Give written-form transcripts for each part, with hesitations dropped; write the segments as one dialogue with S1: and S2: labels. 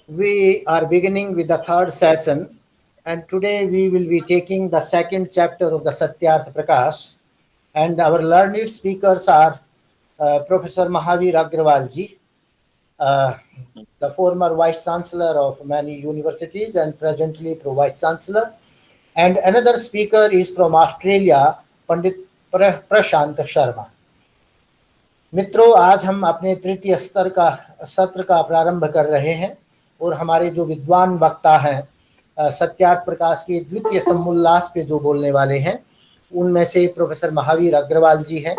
S1: We are beginning with the third session, and today we will be taking the second chapter of the Satyarth Prakash. And our learned speakers are Professor Mahavir Agrawal ji, uh, the former Vice Chancellor of many universities and presently Pro Vice Chancellor. And another speaker is from Australia, Pandit Prashant Sharma. मित्रों, आज हम अपने तृतीय स्तर का सत्र का प्रारंभ कर रहे हैं और हमारे जो विद्वान वक्ता हैं सत्यार्थ प्रकाश के द्वितीय समोल्लास पे जो बोलने वाले हैं उनमें से प्रोफेसर महावीर अग्रवाल जी हैं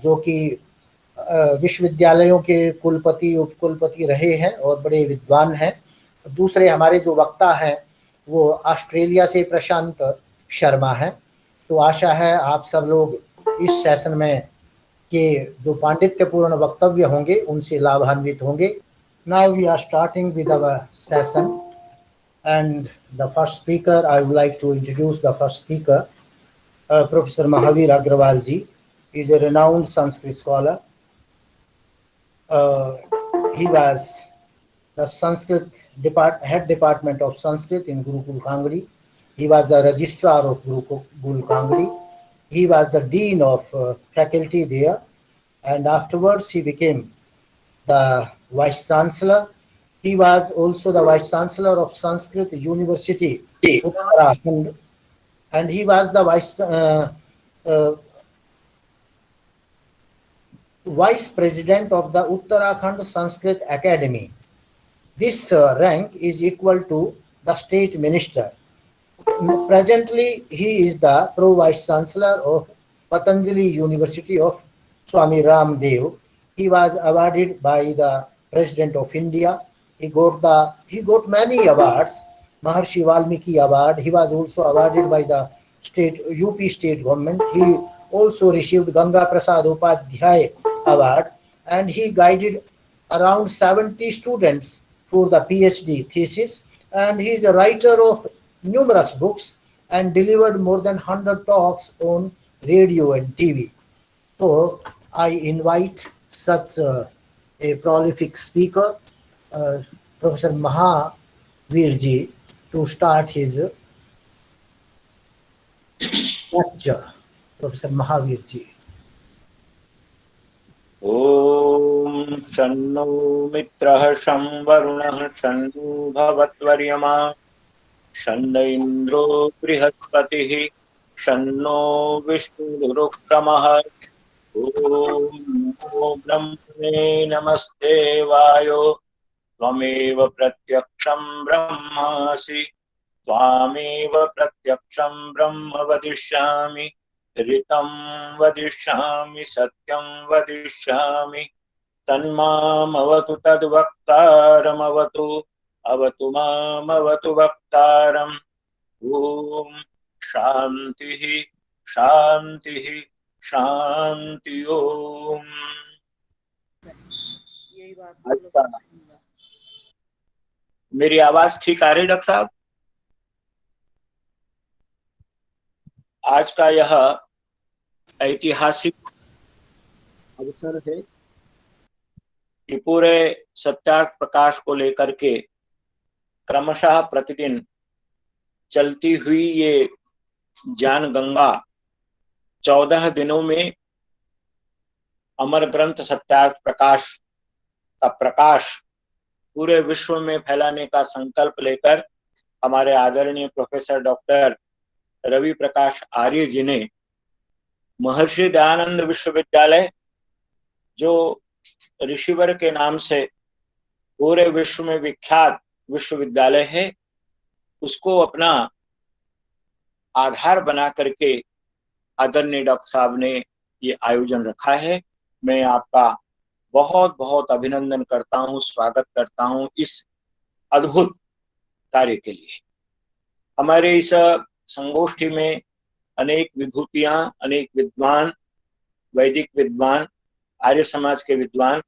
S1: जो कि विश्वविद्यालयों के कुलपति उपकुलपति रहे हैं और बड़े विद्वान हैं। दूसरे हमारे जो वक्ता हैं वो ऑस्ट्रेलिया से प्रशांत शर्मा हैं। तो आशा है आप सब लोग इस सेशन में के जो पांडित्यपूर्ण वक्तव्य होंगे उनसे लाभान्वित होंगे। Now we are starting with our session and the first speaker I would like to introduce the first speaker professor Mahavir Agarwal ji is a renowned Sanskrit scholar. He was the head department of Sanskrit in Gurukul Kangri. He was the registrar of Gurukul Kangri. He was the dean of faculty there, and afterwards he became the vice chancellor. He was also the vice chancellor of Sanskrit University, Uttarakhand, and he was the vice president of the Uttarakhand Sanskrit Academy. This rank is equal to the state minister. Presently, he is the pro vice chancellor of Patanjali University of Swami Ramdev. He was awarded by the President of India. He got many awards. Maharshi Valmiki Award. He was also awarded by the UP state government. He also received Ganga Prasad Upadhyay Award, and he guided around 70 students for the PhD thesis. And he is a writer of numerous books and delivered more than 100 talks on radio and TV. So I invite such a prolific speaker, Professor Mahavirji, to start his lecture. Professor Mahavirji.
S2: ओम शन्नो मित्रः शं वरुणः शन्नो भवत्वर्यमा शन्न इन्द्रो बृहस्पतिः शन्नो विष्णुरुक्रमः ओम नमो ब्रह्मणे नमस्ते वायो त्वमेव प्रत्यक्षं ब्रह्मासि त्वामेव प्रत्यक्षं ब्रह्म वदिष्यामि ऋतं वदिष्यामि सत्यं वदिष्यामि तन्मामवतु तद्वक्तारमवतु अवतु मामवतु वक्तारम् ओम शांतिः शांतिः शांति ओम। अच्छा, मेरी आवाज ठीक आ रही डॉक्टर साहब? आज का यह ऐतिहासिक अवसर है कि पूरे सत्यार्थ प्रकाश को लेकर के क्रमशः प्रतिदिन चलती हुई ये ज्ञान गंगा 14 दिनों में अमर ग्रंथ सत्यार्थ प्रकाश का प्रकाश पूरे विश्व में फैलाने का संकल्प लेकर हमारे आदरणीय प्रोफेसर डॉक्टर रवि प्रकाश आर्य जी ने महर्षि दयानंद विश्वविद्यालय, जो ऋषिवर के नाम से पूरे विश्व में विख्यात विश्वविद्यालय है, उसको अपना आधार बना करके आदरणीय डॉक्टर साहब ने ये आयोजन रखा है। मैं आपका बहुत बहुत अभिनंदन करता हूँ, स्वागत करता हूँ इस अद्भुत कार्य के लिए। हमारे इस संगोष्ठी में अनेक विभूतियां, अनेक विद्वान, वैदिक विद्वान, आर्य समाज के विद्वान,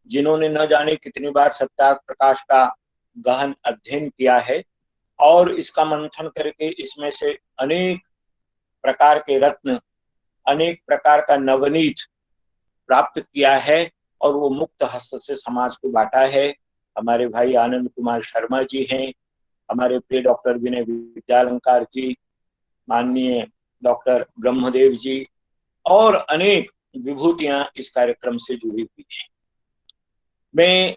S2: जिन्होंने न जाने कितनी बार सत्यार्थ प्रकाश का गहन अध्ययन किया है और इसका मंथन करके इसमें से अनेक प्रकार के रत्न, अनेक प्रकार का नवनीत प्राप्त किया है और वो मुक्त हस्त से समाज को बांटा है। हमारे भाई आनंद कुमार शर्मा जी हैं, हमारे प्रिय डॉक्टर विनय विद्यालंकार जी, माननीय डॉक्टर ब्रह्मदेव जी और अनेक विभूतियां इस कार्यक्रम से जुड़ी हुई हैं। मैं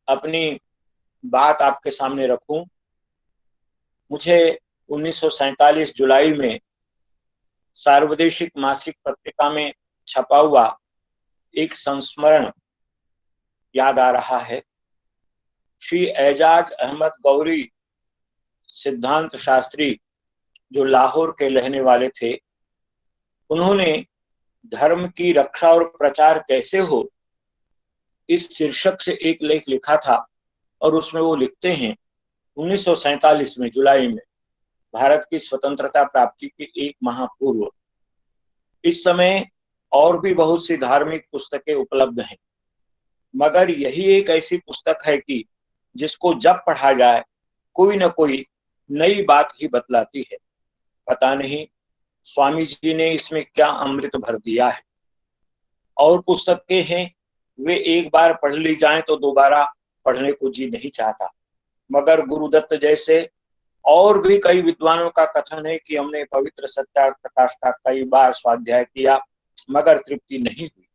S2: अपनी बात आपके सामने रखूं। मुझे 1947 जुलाई में सार्वदेशिक मासिक पत्रिका में छपा हुआ एक संस्मरण याद आ रहा है। श्री एजाज अहमद गौरी सिद्धांत शास्त्री, जो लाहौर के रहने वाले थे, उन्होंने धर्म की रक्षा और प्रचार कैसे हो, इस शीर्षक से एक लेख लिखा था और उसमें वो लिखते हैं 1947 में जुलाई में, भारत की स्वतंत्रता प्राप्ति के एक माह पूर्व, इस समय और भी बहुत सी धार्मिक पुस्तकें उपलब्ध हैं, मगर यही एक ऐसी पुस्तक है कि जिसको जब पढ़ा जाए कोई न कोई नई बात ही बतलाती है। पता नहीं स्वामी जी ने इसमें क्या अमृत भर दिया है। और पुस्तकें हैं, वे एक बार पढ़ ली जाएं तो दोबारा पढ़ने को जी नहीं चाहता, मगर गुरुदत्त जैसे और भी कई विद्वानों का कथन है कि हमने पवित्र सत्यार्थ प्रकाश का कई बार स्वाध्याय किया मगर तृप्ति नहीं हुई,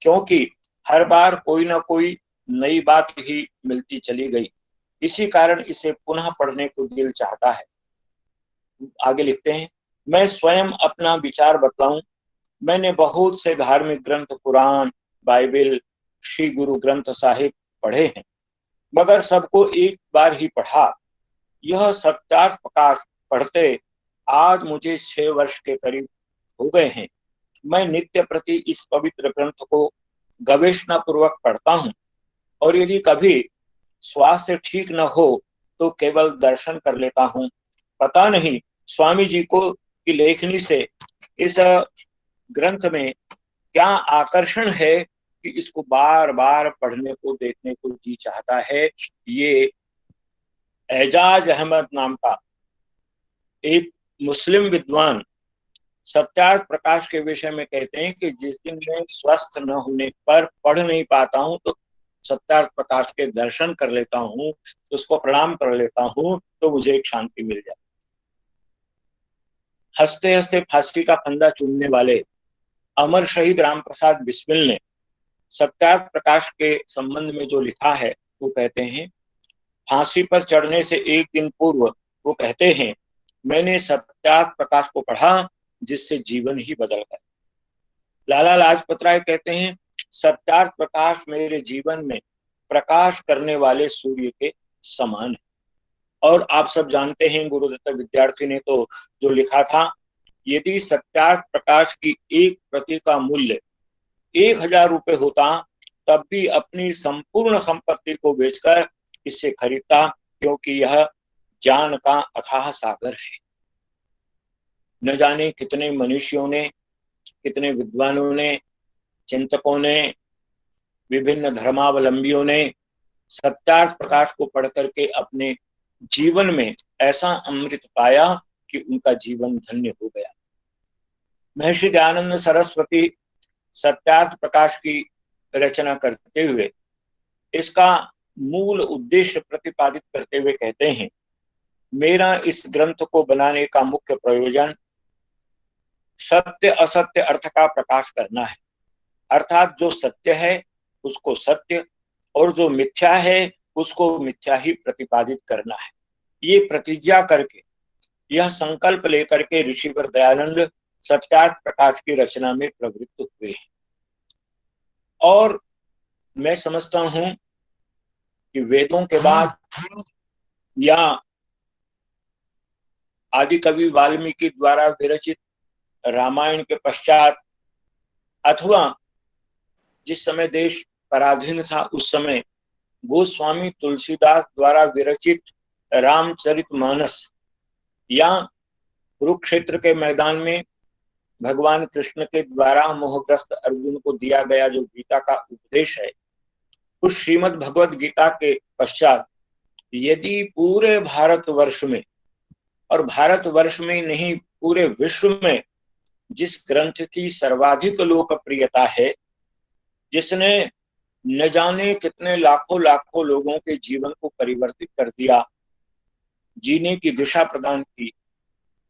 S2: क्योंकि हर बार कोई ना कोई नई बात ही मिलती चली गई। इसी कारण इसे पुनः पढ़ने को दिल चाहता है। आगे लिखते हैं, मैं स्वयं अपना विचार बतलाऊं। मैंने बहुत से धार्मिक ग्रंथ, कुरान, बाइबल, श्री गुरु ग्रंथ साहिब पढ़े हैं, मगर सबको एक बार ही पढ़ा। यह सत्यार्थ प्रकाश पढ़ते आज मुझे 6 वर्ष के करीब हो गए हैं। मैं नित्य प्रति इस पवित्र ग्रंथ को गवेषणा पूर्वक पढ़ता हूँ और यदि कभी स्वास्थ्य ठीक न हो तो केवल दर्शन कर लेता हूँ। पता नहीं स्वामी जी को की लेखनी से इस ग्रंथ में क्या आकर्षण है कि इसको बार बार पढ़ने को, देखने को जी चाहता है। ये एजाज अहमद नाम का एक मुस्लिम विद्वान सत्यार्थ प्रकाश के विषय में कहते हैं कि जिस दिन मैं स्वस्थ न होने पर पढ़ नहीं पाता हूं तो सत्यार्थ प्रकाश के दर्शन कर लेता हूं, तो उसको प्रणाम कर लेता हूं तो मुझे एक शांति मिल जाती। हंसते हंसते फांसी का फंदा चूमने वाले अमर शहीद राम प्रसाद बिस्मिल ने सत्यार्थ प्रकाश के संबंध में जो लिखा है वो कहते हैं, फांसी पर चढ़ने से एक दिन पूर्व वो कहते हैं, मैंने सत्यार्थ प्रकाश को पढ़ा जिससे जीवन ही बदल गया। लाला लाजपत राय कहते हैं, सत्यार्थ प्रकाश मेरे जीवन में प्रकाश करने वाले सूर्य के समान है। और आप सब जानते हैं गुरुदत्त विद्यार्थी ने तो जो लिखा था, यदि सत्यार्थ प्रकाश की एक प्रति का मूल्य 1000 रुपए होता तब भी अपनी संपूर्ण संपत्ति को बेचकर इसे खरीदता, क्योंकि यह ज्ञान का अथाह सागर है। न जाने कितने मनुष्यों ने, कितने विद्वानों ने, चिंतकों ने, विभिन्न धर्मावलंबियों ने सत्यार्थ प्रकाश को पढ़ करके अपने जीवन में ऐसा अमृत पाया कि उनका जीवन धन्य हो गया। महर्षि दयानंद सरस्वती सत्यार्थ प्रकाश की रचना करते हुए इसका मूल उद्देश्य प्रतिपादित करते हुए कहते हैं, मेरा इस ग्रंथ को बनाने का मुख्य प्रयोजन सत्य असत्य अर्थ का प्रकाश करना है। अर्थात जो सत्य है उसको सत्य और जो मिथ्या है उसको मिथ्या ही प्रतिपादित करना है। ये प्रतिज्ञा करके, यह संकल्प लेकर के ऋषिवर दयानंद सत्यार्थ प्रकाश की रचना में प्रवृत्त हुए हैं। और मैं समझता हूं कि वेदों के बाद या आदि कवि वाल्मीकि द्वारा विरचित रामायण के पश्चात, अथवा जिस समय देश पराधीन था उस समय गोस्वामी तुलसीदास द्वारा विरचित रामचरितमानस, या कुरुक्षेत्र के मैदान में भगवान कृष्ण के द्वारा मोहग्रस्त अर्जुन को दिया गया जो गीता का उपदेश है, उस श्रीमद् भगवद गीता के पश्चात यदि पूरे भारतवर्ष में, और भारतवर्ष में नहीं पूरे विश्व में, जिस ग्रंथ की सर्वाधिक लोकप्रियता है, जिसने न जाने कितने लाखों लाखों लोगों के जीवन को परिवर्तित कर दिया, जीने की दिशा प्रदान की।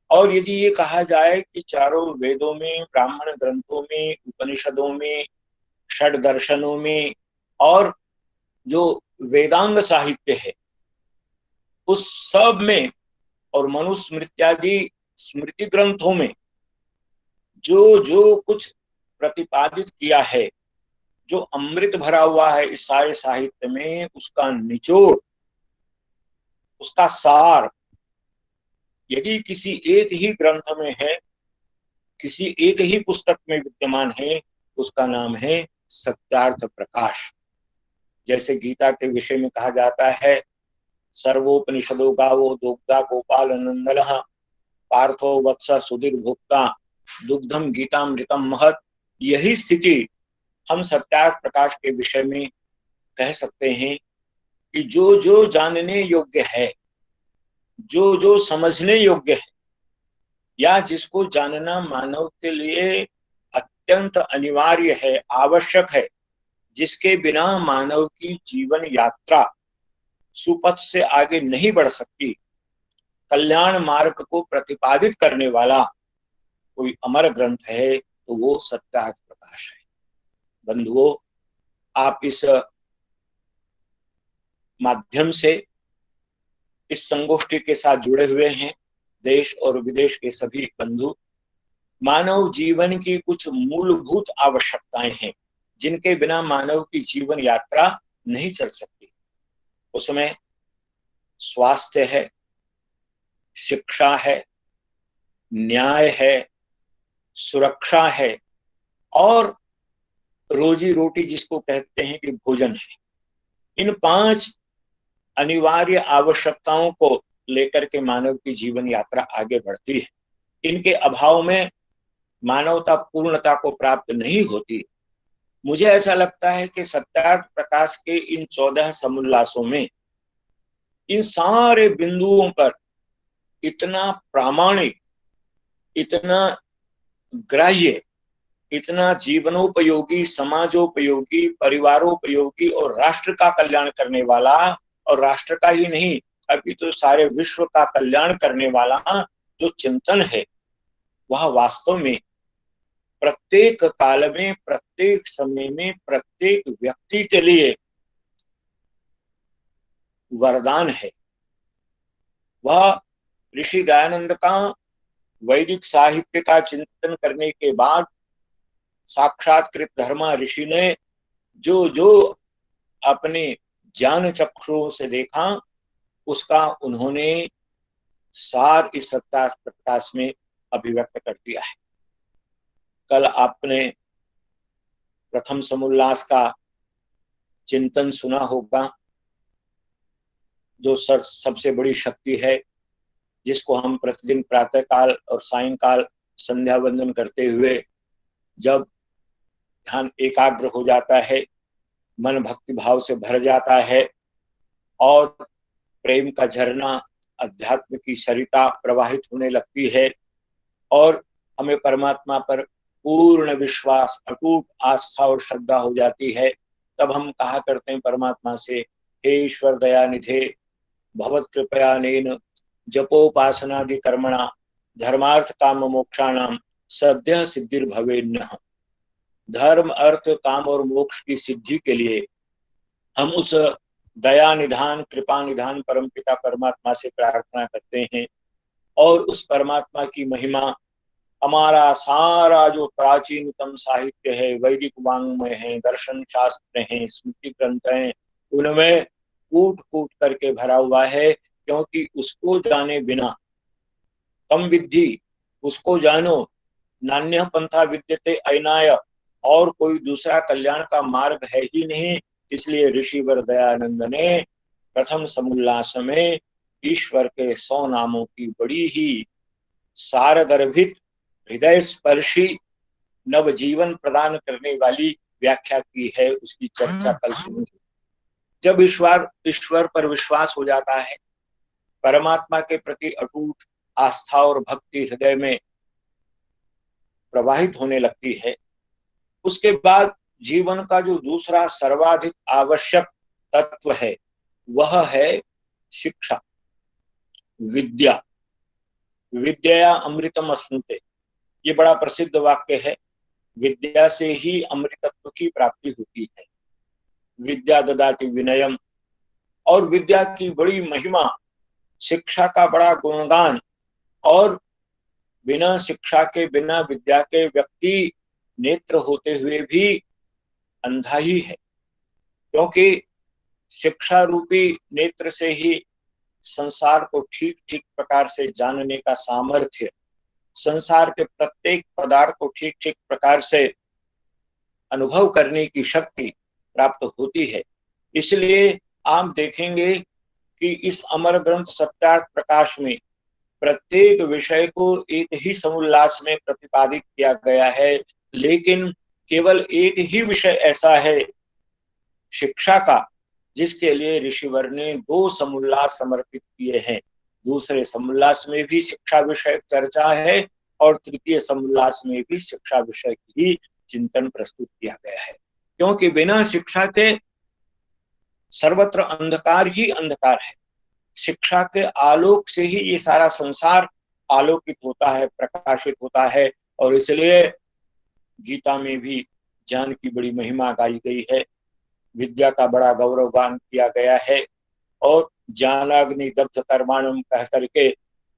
S2: और यदि ये कहा जाए कि चारों वेदों में, ब्राह्मण ग्रंथों में, उपनिषदों में, षड दर्शनों में और जो वेदांग साहित्य है उस सब में और मनुस्मृत्यादि स्मृति ग्रंथों में जो जो कुछ प्रतिपादित किया है, जो अमृत भरा हुआ है इस सारे साहित्य में, उसका निचोड़, उसका सार यदि किसी एक ही ग्रंथ में है, किसी एक ही पुस्तक में विद्यमान है, उसका नाम है सत्यार्थ प्रकाश। जैसे गीता के विषय में कहा जाता है, सर्वोपनिषदो गावो दोग्धा गोपाल नंदनः पार्थो वत्स सुधीर भोक्ता दुग्धम गीतामृतम महत। यही स्थिति हम सत्यार्थ प्रकाश के विषय में कह सकते हैं कि जो जो जानने योग्य है, जो जो समझने योग्य है, या जिसको जानना मानव के लिए अत्यंत अनिवार्य है, आवश्यक है, जिसके बिना मानव की जीवन यात्रा सुपथ से आगे नहीं बढ़ सकती, कल्याण मार्ग को प्रतिपादित करने वाला कोई अमर ग्रंथ है तो वो सत्यार्थ प्रकाश है। बंधुओं, आप इस माध्यम से इस संगोष्ठी के साथ जुड़े हुए हैं, देश और विदेश के सभी बंधु। मानव जीवन की कुछ मूलभूत आवश्यकताएं हैं जिनके बिना मानव की जीवन यात्रा नहीं चल सकती। उसमें स्वास्थ्य है, शिक्षा है, न्याय है, सुरक्षा है और रोजी रोटी जिसको कहते हैं कि भोजन है। इन 5 अनिवार्य आवश्यकताओं को लेकर के मानव की जीवन यात्रा आगे बढ़ती है। इनके अभाव में मानवता पूर्णता को प्राप्त नहीं होती। मुझे ऐसा लगता है कि सत्यार्थ प्रकाश के इन 14 समुल्लासों में इन सारे बिंदुओं पर इतना प्रामाणिक, इतना ग्राह्य, इतना जीवनोपयोगी, समाजोपयोगी, परिवारोपयोगी और राष्ट्र का कल्याण करने वाला, और राष्ट्र का ही नहीं अभी तो सारे विश्व का कल्याण करने वाला जो चिंतन है, वह वास्तव में प्रत्येक काल में, प्रत्येक समय में, प्रत्येक व्यक्ति के लिए वरदान है। वह ऋषि दयानंद का वैदिक साहित्य का चिंतन करने के बाद साक्षात्कृत धर्मा ऋषि ने जो जो अपने ज्ञान चक्षुओं से देखा, उसका उन्होंने सार इस सत्यार्थ प्रकाश में अभिव्यक्त कर दिया है। कल आपने प्रथम समुल्लास का चिंतन सुना होगा, जो सबसे बड़ी शक्ति है, जिसको हम प्रतिदिन प्रातः काल और सायंकाल संध्या वंदन करते हुए जब ध्यान एकाग्र हो जाता है, मन भक्ति भाव से भर जाता है और प्रेम का झरना, अध्यात्म की सरिता प्रवाहित होने लगती है और हमें परमात्मा पर पूर्ण विश्वास, अटूट आस्था और श्रद्धा हो जाती है, तब हम कहा करते हैं परमात्मा से, हे ईश्वर दयानिधे भवत कृपयानेन जपोपासनादि कर्मणा धर्मार्थ काम मोक्षाणाम सद्य सिद्धिर्भवेन्नः। धर्म, अर्थ, काम और मोक्ष की सिद्धि के लिए हम उस दया निधान, कृपा निधान परमपिता परमात्मा से प्रार्थना करते हैं। और उस परमात्मा की महिमा हमारा सारा जो प्राचीनतम साहित्य है, वैदिक वांग्मय है, दर्शन शास्त्र हैं, स्मृति ग्रंथ हैं, उनमें कूट कूट करके भरा हुआ है। क्योंकि उसको जाने बिना, तम विद्धि, उसको जानो, नान्य पंथा विद्यते अयनाय, और कोई दूसरा कल्याण का मार्ग है ही नहीं। इसलिए ऋषिवर दयानंद ने प्रथम समुल्लास में ईश्वर के 100 नामों की बड़ी ही सारगर्भित, हृदय स्पर्शी, नवजीवन प्रदान करने वाली व्याख्या की है। उसकी चर्चा कल सुनी। जब ईश्वर पर विश्वास हो जाता है, परमात्मा के प्रति अटूट आस्था और भक्ति हृदय में प्रवाहित होने लगती है, उसके बाद जीवन का जो दूसरा सर्वाधिक आवश्यक तत्व है वह है शिक्षा, विद्या। विद्या अमृतम अश्नुते, ये बड़ा प्रसिद्ध वाक्य है। विद्या से ही अमृतत्व की प्राप्ति होती है। विद्या ददाति विनयम, और विद्या की बड़ी महिमा, शिक्षा का बड़ा गुणगान। और बिना शिक्षा के, बिना विद्या के व्यक्ति नेत्र होते हुए भी अंधा ही है, क्योंकि शिक्षा रूपी नेत्र से ही संसार को ठीक ठीक प्रकार से जानने का सामर्थ्य, संसार के प्रत्येक पदार्थ को ठीक ठीक प्रकार से अनुभव करने की शक्ति प्राप्त होती है। इसलिए आप देखेंगे कि इस अमर ग्रंथ सत्यार्थ प्रकाश में प्रत्येक विषय को एक ही समुल्लास में प्रतिपादित किया गया है, लेकिन केवल एक ही विषय ऐसा है शिक्षा का जिसके लिए ऋषिवर ने 2 समुल्लास समर्पित किए हैं। दूसरे समुल्लास में भी शिक्षा विषय चर्चा है और तृतीय समुल्लास में भी शिक्षा विषय की चिंतन प्रस्तुत किया गया है, क्योंकि बिना शिक्षा के सर्वत्र अंधकार ही अंधकार है। शिक्षा के आलोक से ही ये सारा संसार आलोकित होता है, प्रकाशित होता है। और इसलिए गीता में भी ज्ञान की बड़ी महिमा गाई गई है, विद्या का बड़ा गौरवगान किया गया है। और ज्ञानाग्नि दग्ध कर्माणम कह करके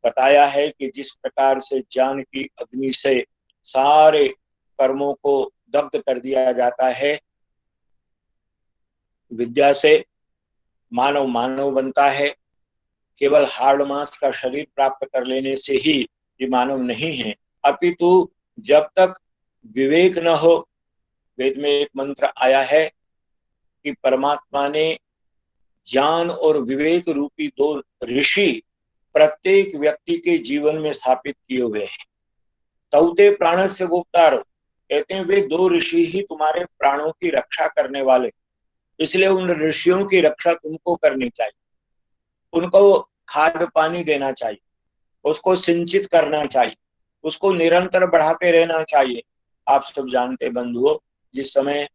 S2: बताया है कि जिस प्रकार से ज्ञान की अग्नि से सारे कर्मों को दग्ध कर दिया जाता है, विद्या से मानव मानव बनता है। केवल हाड़ मांस का शरीर प्राप्त कर लेने से ही ये मानव नहीं है, अपितु जब तक विवेक न हो। वेद में एक मंत्र आया है कि परमात्मा ने ज्ञान और विवेक रूपी 2 ऋषि प्रत्येक व्यक्ति के जीवन में स्थापित किए हुए हैं। तौते प्राण से गुप्तारो, कहते हैं वे 2 ऋषि ही तुम्हारे प्राणों की रक्षा करने वाले, इसलिए उन ऋषियों की रक्षा तुमको करनी चाहिए। उनको खाद पानी देना चाहिए, उसको सिंचित करना चाहिए, उसको निरंतर बढ़ाते रहना चाहिए। आप सब जानते बंधुओं, जिस समय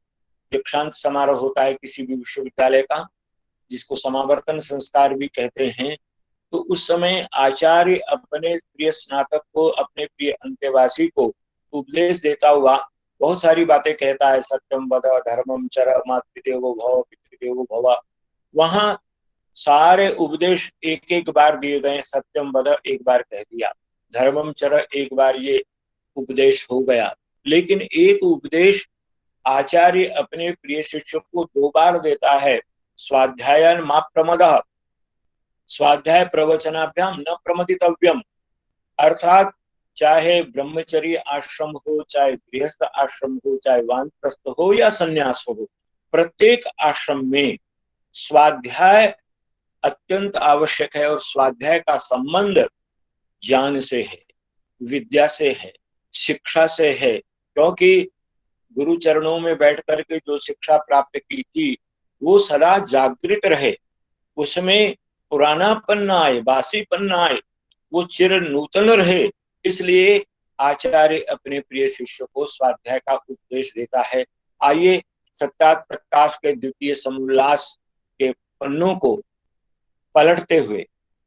S2: दीक्षांत समारोह होता है किसी भी विश्वविद्यालय का, जिसको समावर्तन संस्कार भी कहते हैं, तो उस समय आचार्य अपने प्रिय स्नातक को, अपने प्रिय अंत्यवासी को उपदेश देता हुआ बहुत सारी बातें कहता है। सत्यम वद, धर्मम चर, मातृदेवो भव, पितृदेवो भव। वहां सारे उपदेश एक एक बार दिए गए। सत्यम वद एक बार कह दिया, धर्मम चर एक बार ये उपदेश हो गया, लेकिन एक उपदेश आचार्य अपने प्रिय शिष्य को 2 बार देता है। स्वाध्यायन मा प्रमदः, स्वाध्याय प्रवचनाभ्याम न प्रमदितव्यम। अर्थात चाहे ब्रह्मचर्य आश्रम हो, चाहे गृहस्थ आश्रम हो, चाहे वानप्रस्थ हो या संन्यास हो, प्रत्येक आश्रम में स्वाध्याय अत्यंत आवश्यक है। और स्वाध्याय का संबंध ज्ञान से है, विद्या से है, शिक्षा से है, क्योंकि गुरु चरणों में बैठ करके जो शिक्षा प्राप्त की थी वो सदा जागृत रहे, उसमें पुरानापन न आए, बासीपन न आए, वो चिर नूतन रहे। इसलिए आचार्य अपने प्रिय शिष्य को स्वाध्याय का उपदेश देता है। आइए सत्यार्थ प्रकाश के द्वितीय समुल्लास के पन्नों को पलटते हुए,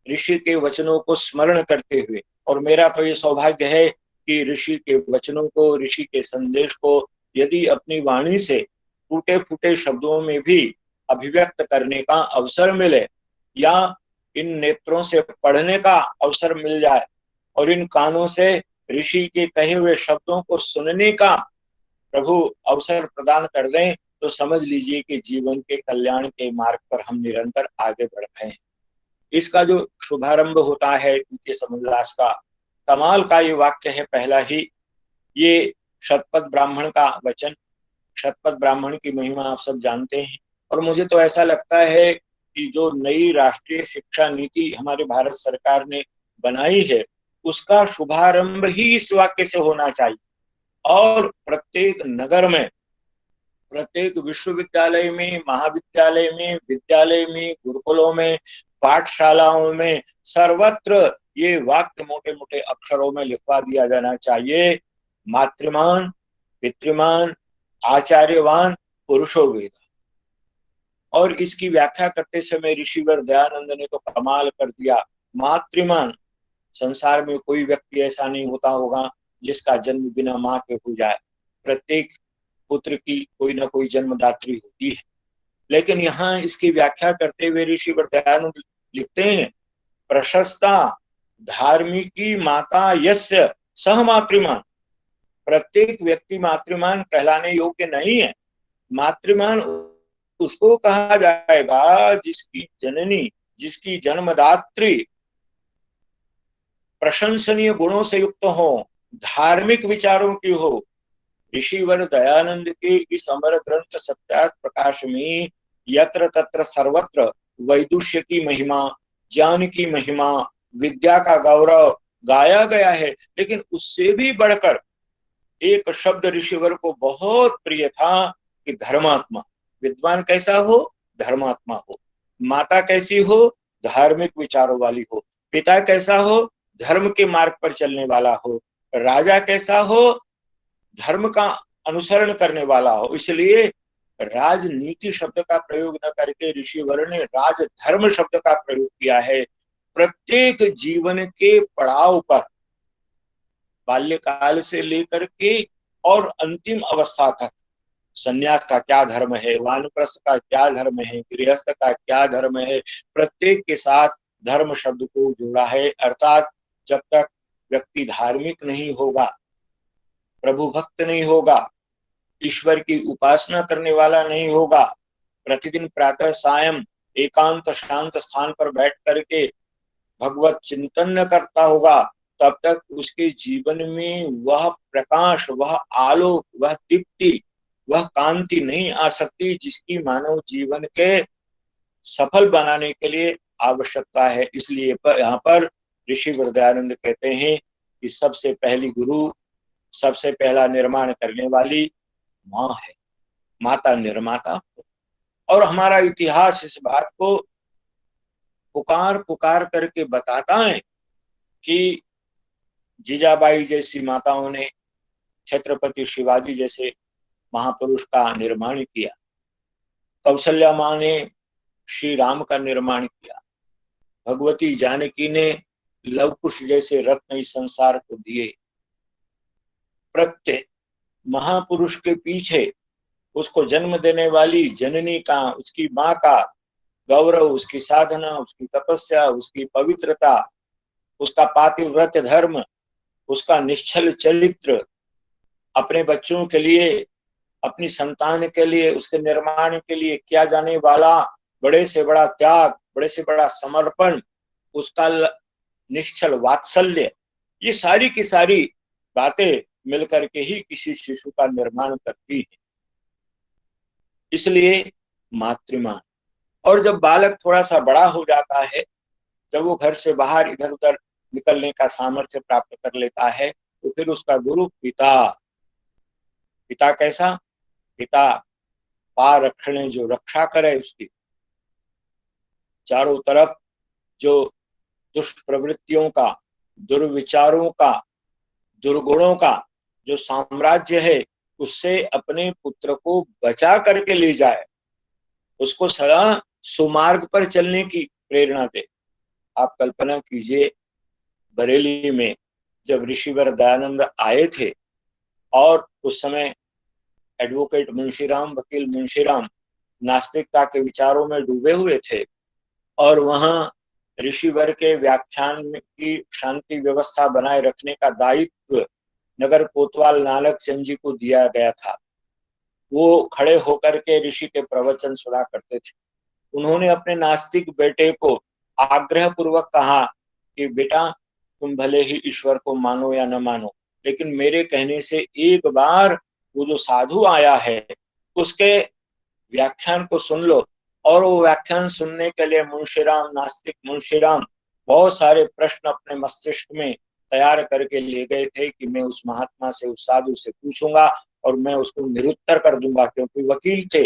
S2: ऋषि के वचनों को स्मरण करते हुए, और मेरा तो ये सौभाग्य है कि ऋषि के वचनों को, ऋषि के संदेश को यदि अपनी वाणी से फूटे फूटे शब्दों में भी अभिव्यक्त करने का अवसर मिले, या इन नेत्रों से पढ़ने का अवसर मिल जाए, और इन कानों से ऋषि के कहे हुए शब्दों को सुनने का प्रभु अवसर प्रदान कर दें, तो समझ लीजिए कि जीवन के कल्याण के मार्ग पर हम निरंतर आगे बढ़ रहे हैं। इसका जो शुभारंभ होता है द्वितीय समुल्लास का, कमाल का ये वाक्य है पहला ही, ये शतपथ ब्राह्मण का वचन। शतपथ ब्राह्मण की महिमा आप सब जानते हैं, और मुझे तो ऐसा लगता है कि जो नई राष्ट्रीय शिक्षा नीति हमारे भारत सरकार ने बनाई है, उसका शुभारंभ ही इस वाक्य से होना चाहिए। और प्रत्येक नगर में, प्रत्येक विश्वविद्यालय में, महाविद्यालय में, विद्यालय में, गुरुकुलों में, पाठशालाओं में, सर्वत्र ये वाक्य मोटे मोटे अक्षरों में लिखवा दिया जाना चाहिए। मातृमान, पितृमान, आचार्यवान पुरुषो वेद। और इसकी व्याख्या करते समय ऋषिवर दयानंद ने तो कमाल कर दिया। मातृमान, संसार में कोई व्यक्ति ऐसा नहीं होता होगा जिसका जन्म बिना माँ के हो जाए। प्रत्येक पुत्र की कोई ना कोई जन्मदात्री होती है। लेकिन यहाँ इसकी व्याख्या करते हुए ऋषिवर दयानंद लिखते हैं, प्रशस्ता धार्मिकी माता यस्य सह मातृमान। प्रत्येक व्यक्ति मातृमान कहलाने योग्य नहीं है। मातृमान उसको कहा जाएगा जिसकी जननी, जिसकी जन्मदात्री प्रशंसनीय गुणों से युक्त हो, धार्मिक विचारों की हो। ऋषिवर दयानंद के इस अमर ग्रंथ सत्यार्थ प्रकाश में यत्र तत्र सर्वत्र वैदुष्य की महिमा, ज्ञान की महिमा, विद्या का गौरव गाया गया है। लेकिन उससे भी बढ़कर एक शब्द ऋषिवर को बहुत प्रिय था कि धर्मात्मा। विद्वान कैसा हो? धर्मात्मा हो। माता कैसी हो? धार्मिक विचारों वाली हो। पिता कैसा हो? धर्म के मार्ग पर चलने वाला हो। राजा कैसा हो? धर्म का अनुसरण करने वाला हो। इसलिए राजनीति शब्द का प्रयोग न करके ऋषिवर ने राजधर्म शब्द का प्रयोग किया है। प्रत्येक जीवन के पड़ाव पर, बाल्यकाल से लेकर के और अंतिम अवस्था तक, सन्यास का क्या धर्म है, वानप्रस्थ का क्या धर्म है, गृहस्थ का क्या धर्म है, प्रत्येक के साथ धर्म शब्द को जोड़ा है। अर्थात जब तक व्यक्ति धार्मिक नहीं होगा, प्रभु भक्त नहीं होगा, ईश्वर की उपासना करने वाला नहीं होगा, प्रतिदिन प्रातः सायं एकांत शांत स्थान पर बैठ करके भगवत चिंतन न करता होगा, तब तक उसके जीवन में वह प्रकाश, वह आलोक, वह दीप्ति, वह कांति नहीं आ सकती जिसकी मानव जीवन के सफल बनाने के लिए आवश्यकता है। इसलिए यहाँ पर ऋषि दयानंद कहते हैं कि सबसे पहली गुरु, सबसे पहला निर्माण करने वाली माँ है, माता निर्माता। और हमारा इतिहास इस बात को पुकार पुकार करके बताता है कि जीजाबाई जैसी माताओं ने छत्रपति शिवाजी जैसे महापुरुष का निर्माण किया। कौशल्या माँ ने श्री राम का निर्माण किया। भगवती जानकी ने लव कुश जैसे रत्न इस संसार को दिए। प्रत्येक महापुरुष के पीछे उसको जन्म देने वाली जननी का, उसकी माँ का गौरव, उसकी साधना, उसकी तपस्या, उसकी पवित्रता, उसका पातिव्रत्य धर्म, उसका निश्चल चरित्र, अपने बच्चों के लिए, अपनी संतान के लिए, उसके निर्माण के लिए किया जाने वाला बड़े से बड़ा त्याग, बड़े से बड़ा समर्पण, उसका निश्चल वात्सल्य, ये सारी की सारी बातें मिलकर के ही किसी शिशु का निर्माण करती है। इसलिए मातृमान। और जब बालक थोड़ा सा बड़ा हो जाता है, जब वो घर से बाहर इधर उधर निकलने का सामर्थ्य प्राप्त कर लेता है, तो फिर उसका गुरु पिता। पिता कैसा? पिता पार रक्षणे, जो रक्षा करे उसकी, चारों तरफ जो दुष्प्रवृत्तियों का, दुर्विचारों का, दुर्गुणों का जो साम्राज्य है, उससे अपने पुत्र को बचा करके ले जाए, उसको सदा सुमार्ग पर चलने की प्रेरणा दे। आप कल्पना कीजिए, बरेली में जब ऋषिवर दयानंद आए थे और उस समय एडवोकेट मुंशीराम, वकील मुंशीराम नास्तिकता के विचारों में डूबे हुए थे, और वहां ऋषिवर के व्याख्यान की शांति व्यवस्था बनाए रखने का दायित्व नगर कोतवाल नानक चंद जी को दिया गया था। वो खड़े होकर के ऋषि के प्रवचन सुना करते थे। उन्होंने अपने नास्तिक बेटे को आग्रह पूर्वक कहा कि बेटा, तुम भले ही ईश्वर को मानो या न मानो, लेकिन मेरे कहने से एक बार वो जो साधु आया है उसके व्याख्यान को सुन लो। और वो व्याख्यान सुनने के लिए मुंशीराम, नास्तिक मुंशीराम, बहुत सारे प्रश्न अपने मस्तिष्क में तैयार करके ले गए थे कि मैं उस महात्मा से, उस साधु से पूछूंगा और मैं उसको निरुत्तर कर दूंगा, क्योंकि वकील थे,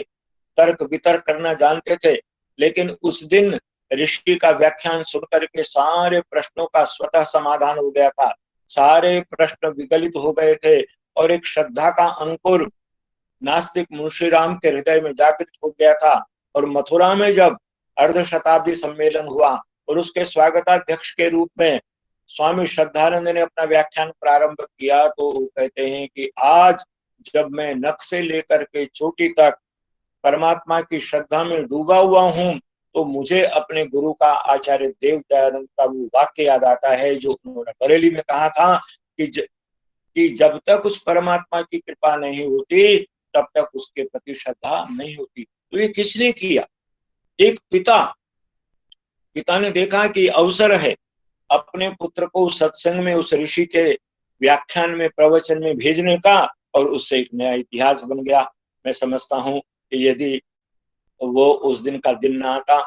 S2: तर्क वितर्क करना जानते थे। लेकिन उस दिन ऋषि का व्याख्यान सुन करके सारे प्रश्नों का स्वतः समाधान हो गया था। सारे प्रश्न विगलित हो गए थे और एक श्रद्धा का अंकुर नास्तिक मुंशीराम के हृदय में जागृत हो गया था। और मथुरा में जब अर्ध शताब्दी सम्मेलन हुआ और उसके स्वागताध्यक्ष के रूप में स्वामी श्रद्धानंद ने अपना व्याख्यान प्रारंभ किया, तो वो कहते हैं कि आज जब मैं नख से लेकर के चोटी तक परमात्मा की श्रद्धा में डूबा हुआ हूं, तो मुझे अपने गुरु का आचार्य देव दयानंद का वो वाक्य याद आता है जो उन्होंने बरेली में कहा था कि जब तक उस परमात्मा की कृपा नहीं होती तब तक उसके प्रति श्रद्धा नहीं होती। तो ये किसने किया? एक पिता ने देखा कि अवसर है अपने पुत्र को सत्संग में उस ऋषि के व्याख्यान में प्रवचन में भेजने का, और उससे एक नया इतिहास बन गया। मैं समझता हूं कि यदि वो उस दिन का दिन ना आता,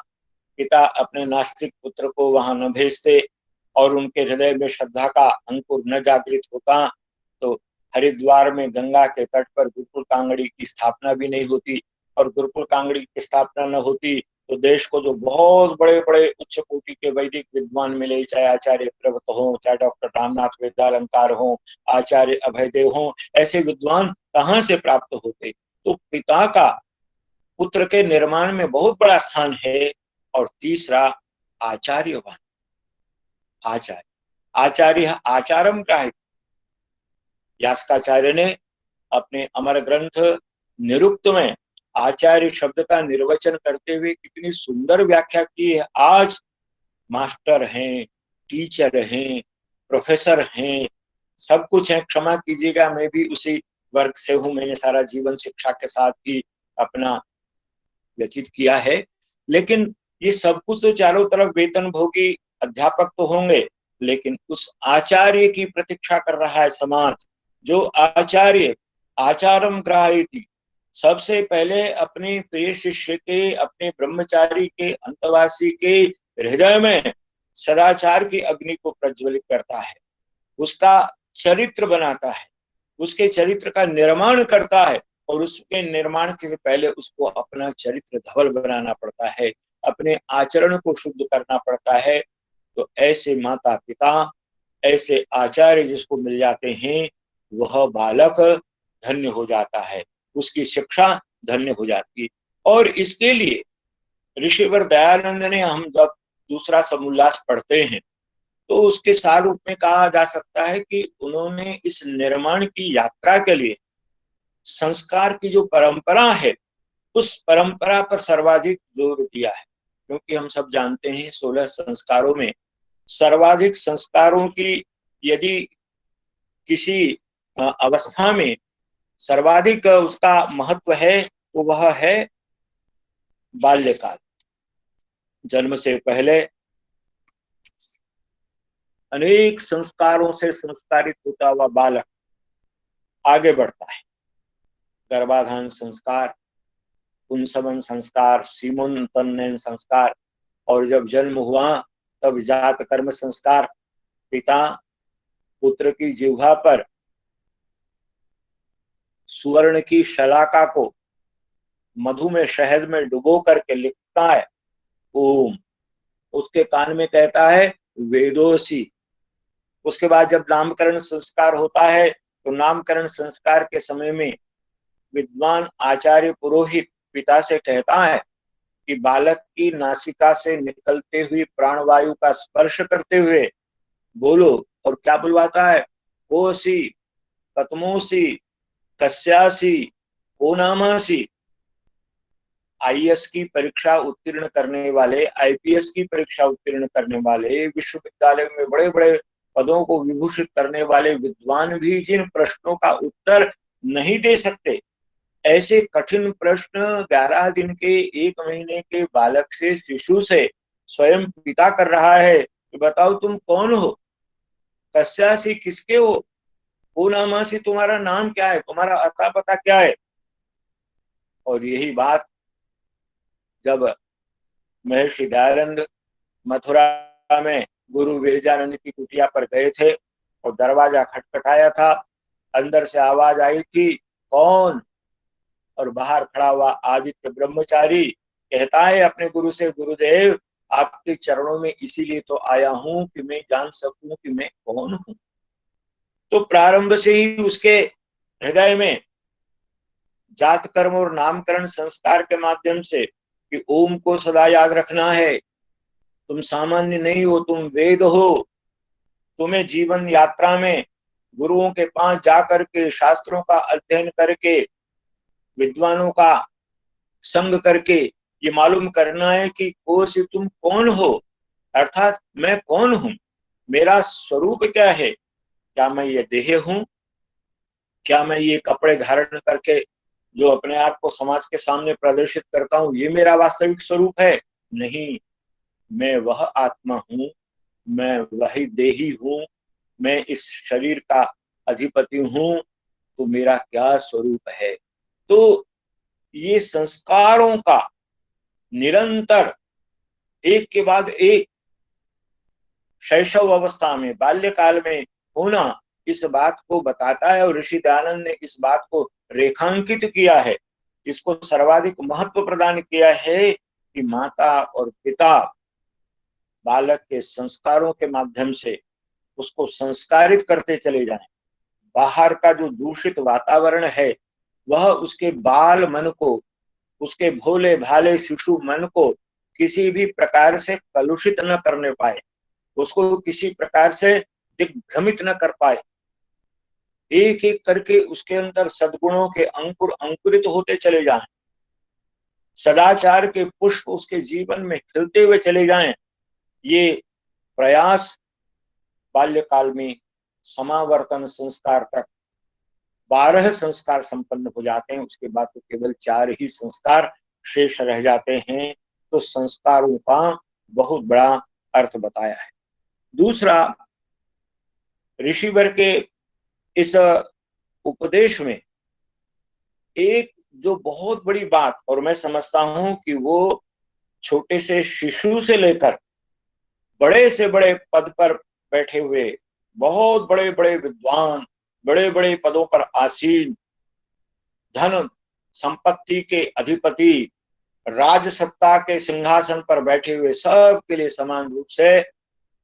S2: पिता अपने नास्तिक पुत्र को वहां न भेजते और उनके हृदय में श्रद्धा का अंकुर न जागृत होता, तो हरिद्वार में गंगा के तट पर गुरुकुल कांगड़ी की स्थापना भी नहीं होती। और गुरुकुल कांगड़ी की स्थापना न होती तो देश को जो बहुत बड़े बड़े उच्च कोटि के वैदिक विद्वान मिले, चाहे आचार्य प्रवत हो, चाहे डॉक्टर रामनाथ वेदालंकार हो, आचार्य अभयदेव हो, ऐसे विद्वान कहाँ से प्राप्त होते? तो पिता का पुत्र के निर्माण में बहुत बड़ा स्थान है। और तीसरा, आचार्यवान। आचार्य आचार्य आचारम का है। यास्काचार्य ने अपने अमर ग्रंथ निरुक्त में आचार्य शब्द का निर्वचन करते हुए कितनी सुंदर व्याख्या की है। आज मास्टर हैं, टीचर हैं, प्रोफेसर हैं, सब कुछ है। क्षमा कीजिएगा, मैं भी उसी वर्ग से हूं। मैंने सारा जीवन शिक्षा के साथ ही अपना व्यतीत किया है। लेकिन ये सब कुछ तो चारों तरफ वेतन भोगी अध्यापक तो होंगे, लेकिन उस आचार्य की प्रतीक्षा कर रहा है समाज। जो आचार्य आचारम ग्राहयति, सबसे पहले अपने प्रिय शिष्य के, अपने ब्रह्मचारी के, अंतवासी के हृदय में सदाचार की अग्नि को प्रज्वलित करता है, उसका चरित्र बनाता है, उसके चरित्र का निर्माण करता है। और उसके निर्माण से पहले उसको अपना चरित्र धवल बनाना पड़ता है, अपने आचरण को शुद्ध करना पड़ता है। तो ऐसे माता पिता, ऐसे आचार्य जिसको मिल जाते हैं, वह बालक धन्य हो जाता है, उसकी शिक्षा धन्य हो जाती है। और इसके लिए ऋषिवर दयानंद ने, हम जब दूसरा समुल्लास पढ़ते हैं तो उसके सार रूप में कहा जा सकता है कि उन्होंने इस निर्माण की यात्रा के लिए संस्कार की जो परंपरा है, उस परंपरा पर सर्वाधिक जोर दिया है। क्योंकि हम सब जानते हैं 16 संस्कारों में सर्वाधिक संस्कारों की यदि किसी अवस्था में सर्वाधिक उसका महत्व है तो वह है बाल्यकाल। जन्म से पहले अनेक संस्कारों से संस्कारित होता हुआ बालक आगे बढ़ता है। गर्भाधान संस्कार, पुंसवन संस्कार, सीमोन्नयन संस्कार, और जब जन्म हुआ तब जात कर्म संस्कार। पिता पुत्र की जिह्वा पर सुवर्ण की शलाका को मधु में शहद में डुबो करके लिखता है ओम, उसके कान में कहता है वेदोसी। उसके बाद जब नामकरण संस्कार होता है तो नामकरण संस्कार के समय में विद्वान आचार्य पुरोहित पिता से कहता है कि बालक की नासिका से निकलते हुए प्राणवायु का स्पर्श करते हुए बोलो। और क्या बुलवाता है? कोसी, कतमोसी, कस्यासी, कोनामासी। आईएएस की परीक्षा उत्तीर्ण करने वाले, आईपीएस की परीक्षा उत्तीर्ण करने वाले, विश्वविद्यालय में बड़े बड़े पदों को विभूषित करने वाले विद्वान भी जिन प्रश्नों का उत्तर नहीं दे सकते, ऐसे कठिन प्रश्न 11 दिन के, 1 महीने के बालक से, शिशु से स्वयं पिता कर रहा है। तो बताओ तुम कौन हो? कस्यासी किसके हो? कोनामासी तुम्हारा नाम क्या है, तुम्हारा अता पता क्या है? और यही बात जब महर्षि दयानंद मथुरा में गुरु विरजानंद की कुटिया पर गए थे और दरवाजा खटखटाया था, अंदर से आवाज आई थी, कौन? और बाहर खड़ा हुआ आदित्य ब्रह्मचारी कहता है अपने गुरु से, गुरुदेव आपके चरणों में इसीलिए तो आया हूं कि मैं जान सकूं कि मैं कौन हूं। तो प्रारंभ से ही उसके हृदय में जात कर्म और नामकरण संस्कार के माध्यम से कि ओम को सदा याद रखना है, तुम सामान्य नहीं हो, तुम वेद हो। तुम्हें जीवन यात्रा में गुरुओं के पास जाकर के, शास्त्रों का अध्ययन करके, विद्वानों का संग करके ये मालूम करना है कि कोश तुम कौन हो, अर्थात मैं कौन हूं, मेरा स्वरूप क्या है। क्या मैं ये देह हूं? क्या मैं ये कपड़े धारण करके जो अपने आप को समाज के सामने प्रदर्शित करता हूं, ये मेरा वास्तविक स्वरूप है? नहीं, मैं वह आत्मा हूं, मैं वही देही हूं, मैं इस शरीर का अधिपति हूं। तो मेरा क्या स्वरूप है? तो ये संस्कारों का निरंतर एक के बाद एक शैशव अवस्था में, बाल्यकाल में होना इस बात को बताता है। और ऋषि दयानंद ने इस बात को रेखांकित किया है, इसको सर्वाधिक महत्व प्रदान किया है कि माता और पिता बालक के संस्कारों के माध्यम से उसको संस्कारित करते चले जाएं। बाहर का जो दूषित वातावरण है वह उसके बाल मन को, उसके भोले भाले शिशु मन को किसी भी प्रकार से कलुषित न करने पाए, उसको किसी प्रकार से दिग्भ्रमित न कर पाए। एक एक करके उसके अंदर सद्गुणों के अंकुर अंकुरित होते चले जाएं, सदाचार के पुष्प उसके जीवन में खिलते हुए चले जाएं। ये प्रयास बाल्यकाल में समावर्तन संस्कार तक 12 संस्कार संपन्न हो जाते हैं, उसके बाद तो केवल 4 ही संस्कार शेष रह जाते हैं। तो संस्कारों का बहुत बड़ा अर्थ बताया है। दूसरा, ऋषिवर के इस उपदेश में एक जो बहुत बड़ी बात, और मैं समझता हूं कि वो छोटे से शिशु से लेकर बड़े से बड़े पद पर बैठे हुए, बहुत बड़े बड़े विद्वान, बड़े बड़े पदों पर आसीन, धन संपत्ति के अधिपति, राज सत्ता के सिंहासन पर बैठे हुए सब के लिए समान रूप से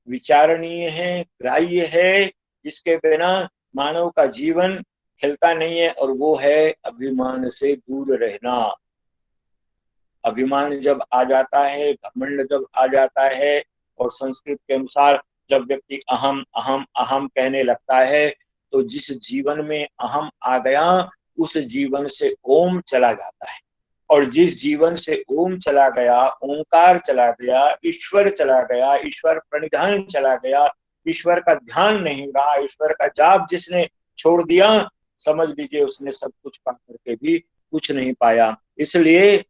S2: विचारणीय है, ग्राह्य है, जिसके बिना मानव का जीवन खिलता नहीं है, और वो है अभिमान से दूर रहना। अभिमान जब आ जाता है, घमंड जब आ जाता है, और संस्कृत के अनुसार जब व्यक्ति अहम अहम अहम कहने लगता है, तो जिस जीवन में अहम आ गया उस जीवन से ओम चला जाता है। और जिस जीवन से ओम चला गया, ओंकार चला गया, ईश्वर चला गया, ईश्वर प्रणिधान चला गया, ईश्वर का ध्यान नहीं रहा, ईश्वर का जाप जिसने छोड़ दिया, समझ लीजिए उसने सब कुछ पा करके भी कुछ नहीं पाया। इसलिए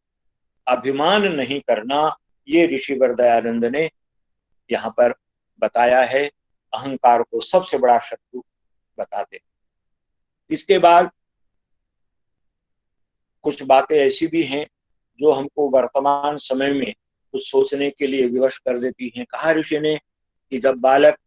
S2: अभिमान नहीं करना, ये ऋषिवर दयानंद ने यहाँ पर बताया है। अहंकार को सबसे बड़ा शत्रु बताते। इसके बाद कुछ बातें ऐसी भी हैं जो हमको वर्तमान समय में कुछ सोचने के लिए विवश कर देती हैं। कहा ऋषि ने कि जब बालक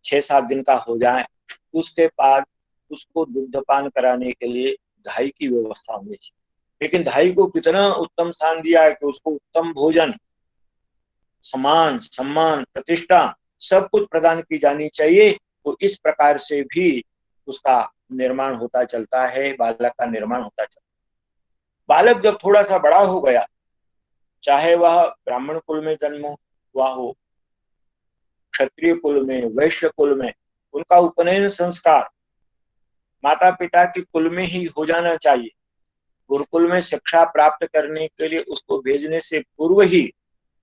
S2: 6-7 दिन का हो जाए, उसके बाद उसको दुग्धपान कराने के लिए धाई की व्यवस्था होनी चाहिए। लेकिन धाई को कितना उत्तम स्थान दिया है कि उसको उत्तम भोजन, सम्मान, सम्मान, प्रतिष्ठा सब कुछ प्रदान की जानी चाहिए। तो इस प्रकार से भी उसका निर्माण होता चलता है, बालक का निर्माण होता चलता है। बालक जब थोड़ा सा बड़ा हो गया, चाहे वह ब्राह्मण कुल में जन्म हुआ हो, क्षत्रिय कुल में, वैश्य कुल में, उनका उपनयन संस्कार माता पिता के कुल में ही हो जाना चाहिए। गुरुकुल में शिक्षा प्राप्त करने के लिए उसको भेजने से पूर्व ही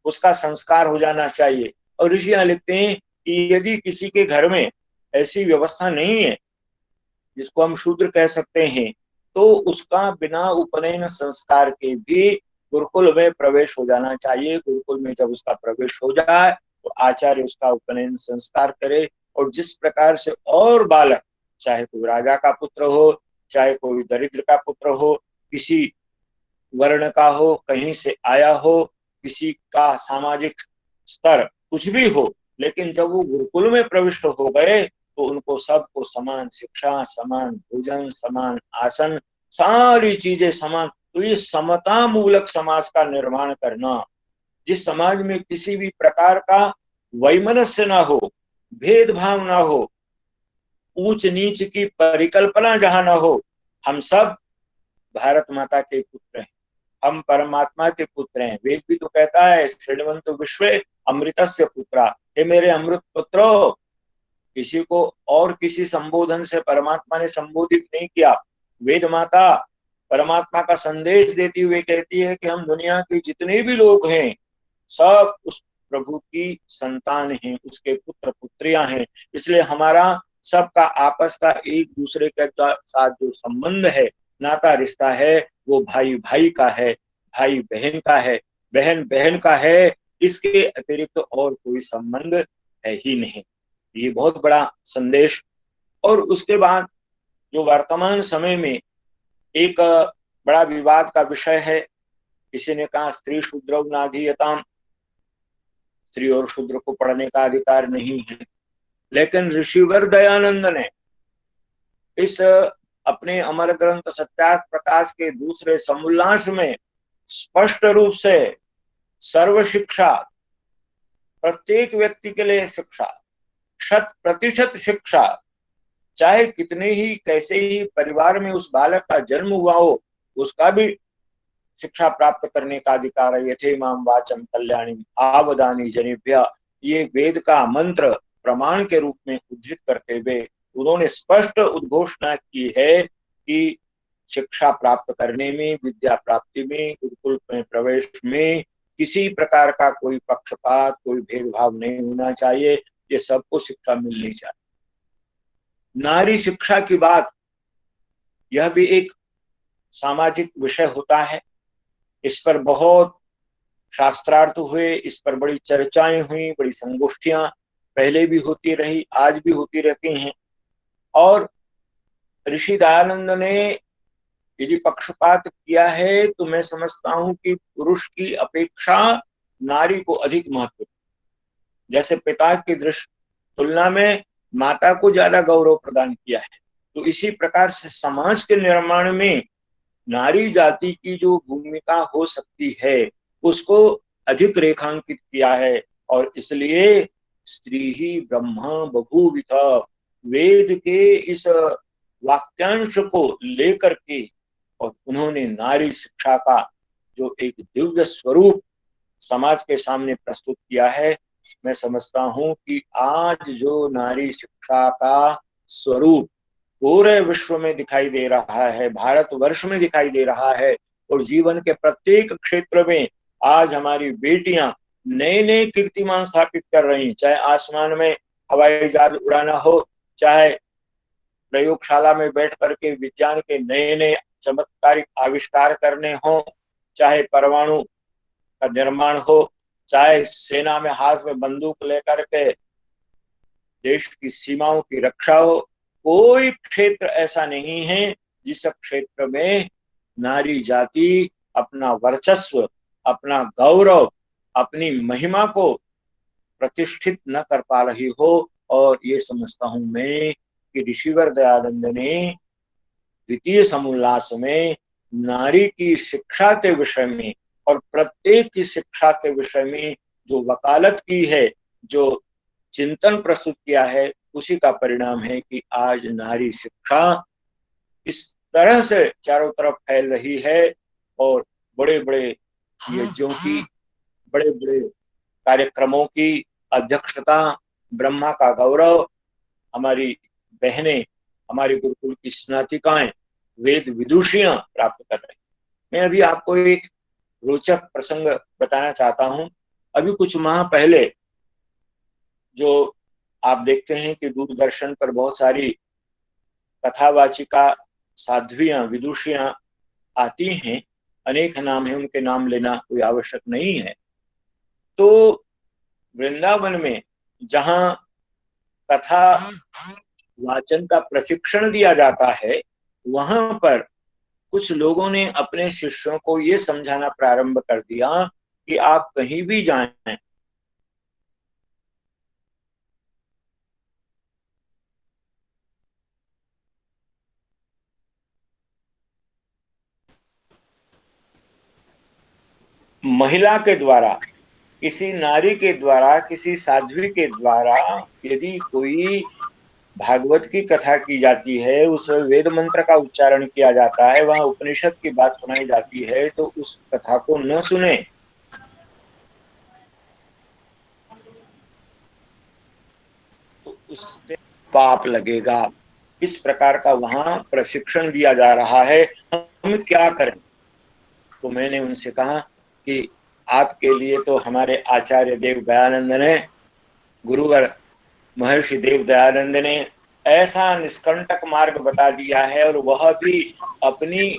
S2: उसका संस्कार हो जाना चाहिए। और ऋषियां लिखते हैं कि यदि किसी के घर में ऐसी व्यवस्था नहीं है, जिसको हम शूद्र कह सकते हैं, तो उसका बिना उपनयन संस्कार के भी गुरुकुल में प्रवेश हो जाना चाहिए। गुरुकुल में जब उसका प्रवेश हो जाए तो आचार्य उसका उपनयन संस्कार करे। और जिस प्रकार से और बालक, चाहे कोई राजा का पुत्र हो, चाहे कोई दरिद्र का पुत्र हो, किसी वर्ण का हो, कहीं से आया हो, किसी का सामाजिक स्तर कुछ भी हो, लेकिन जब वो गुरुकुल में प्रविष्ट हो गए तो उनको सबको समान शिक्षा, समान भोजन, समान आसन, सारी चीजें समान। तो ये समता मूलक समाज का निर्माण करना, जिस समाज में किसी भी प्रकार का वैमनस्य ना हो, भेदभाव ना हो, ऊंच नीच की परिकल्पना जहां ना हो, हम सब भारत माता के पुत्र हैं, हम परमात्मा के पुत्र हैं। वेद भी तो कहता है श्रीमंत विश्व अमृतस्य पुत्रा, हे मेरे अमृत पुत्रो। किसी को और किसी संबोधन से परमात्मा ने संबोधित नहीं किया। वेद माता परमात्मा का संदेश देती हुए कहती है कि हम दुनिया के जितने भी लोग हैं सब उस प्रभु की संतान हैं, उसके पुत्र पुत्रियां हैं। इसलिए हमारा सबका आपस का एक दूसरे के साथ जो संबंध है, नाता रिश्ता है, वो भाई भाई का है, भाई बहन का है, बहन बहन का है। इसके अतिरिक्त तो और कोई संबंध है ही नहीं। ये बहुत बड़ा संदेश। और उसके बाद जो वर्तमान समय में एक बड़ा विवाद का विषय है, किसी ने कहा स्त्री शूद्रौ नाधीयताम, स्त्री और शूद्र को पढ़ने का अधिकार नहीं है। लेकिन ऋषिवर दयानंद ने इस अपने अमर ग्रंथ सत्यार्थ प्रकाश के दूसरे समुल्लास में स्पष्ट रूप से सर्व शिक्षा, प्रत्येक व्यक्ति के लिए शिक्षा, 100% शिक्षा, चाहे कितने ही कैसे ही परिवार में उस बालक का जन्म हुआ हो, उसका भी शिक्षा प्राप्त करने का अधिकार है। यथेमाम वाचम कल्याणी आवदानी जनेभ्य, ये वेद का मंत्र प्रमाण के रूप में उद्धृत करते हुए उन्होंने स्पष्ट उद्घोषणा की है कि शिक्षा प्राप्त करने में, विद्या प्राप्ति में, गुरुकुल में प्रवेश में किसी प्रकार का कोई पक्षपात, कोई भेदभाव नहीं होना चाहिए। ये सबको शिक्षा मिलनी चाहिए। नारी शिक्षा की बात, यह भी एक सामाजिक विषय होता है। इस पर बहुत शास्त्रार्थ हुए, इस पर बड़ी चर्चाएं हुई, बड़ी संगोष्ठियां पहले भी होती रही, आज भी होती रहती हैं। और ऋषि दयानंद ने यदि पक्षपात किया है तो मैं समझता हूं कि पुरुष की अपेक्षा नारी को अधिक महत्व, जैसे पिता की दृष्टि तुलना में माता को ज्यादा गौरव प्रदान किया है, तो इसी प्रकार से समाज के निर्माण में नारी जाति की जो भूमिका हो सकती है उसको अधिक रेखांकित किया है। और इसलिए स्त्री ही ब्रह्मा बभूविथ, वेद के इस वाक्यांश को लेकर के और उन्होंने नारी शिक्षा का जो एक दिव्य स्वरूप समाज के सामने प्रस्तुत किया है, मैं समझता हूं कि आज जो नारी शिक्षा का स्वरूप पूरे विश्व में दिखाई दे रहा है, भारतवर्ष में दिखाई दे रहा है, और जीवन के प्रत्येक क्षेत्र में आज हमारी बेटियां नए नए कीर्तिमान स्थापित कर रही, चाहे आसमान में हवाई जहाज उड़ाना हो, चाहे प्रयोगशाला में बैठ करके विज्ञान के नए नए चमत्कारिक आविष्कार करने हो, चाहे परमाणु का निर्माण हो, चाहे सेना में हाथ में बंदूक लेकर के देश की सीमाओं की रक्षा हो। कोई क्षेत्र ऐसा नहीं है जिस क्षेत्र में नारी जाति अपना वर्चस्व, अपना गौरव, अपनी महिमा को प्रतिष्ठित न कर पा रही हो। और ये समझता हूं मैं कि ऋषिवर दयानंद ने द्वितीय समुल्लास में नारी की शिक्षा के विषय में और प्रत्येक की शिक्षा के विषय में जो वकालत की है, जो चिंतन प्रस्तुत किया है, उसी का परिणाम है कि आज नारी शिक्षा इस तरह से चारों तरफ फैल रही है और बड़े बड़े यज्ञों की, बड़े बड़े कार्यक्रमों की अध्यक्षता, ब्रह्मा का गौरव, हमारी बहनें, हमारी गुरुकुल की स्नातिकाएं, वेद विदुषियां प्राप्त कर रही। मैं अभी आपको एक रोचक प्रसंग बताना चाहता हूं। अभी कुछ माह पहले जो आप देखते हैं कि दूरदर्शन पर बहुत सारी कथावाचिका साध्वियां, विदुषियां आती हैं, अनेक नाम है, उनके नाम लेना कोई आवश्यक नहीं है। तो वृंदावन में जहां कथा वाचन का प्रशिक्षण दिया जाता है, वहां पर कुछ लोगों ने अपने शिष्यों को ये समझाना प्रारंभ कर दिया कि आप कहीं भी जाएं, महिला के द्वारा, किसी नारी के द्वारा, किसी साध्वी के द्वारा यदि कोई भागवत की कथा की जाती है, उस वेद मंत्र का उच्चारण किया जाता है, वहां उपनिषद की बात सुनाई जाती है, तो उस कथा को न सुने तो उससे पाप लगेगा। इस प्रकार का वहां प्रशिक्षण दिया जा रहा है। हम क्या करें? तो मैंने उनसे कहा कि आपके लिए तो हमारे आचार्य देव दयानंद ने, गुरुवर महर्षि देव दयानंद ने ऐसा निष्कंटक मार्ग बता दिया है, और वह भी अपनी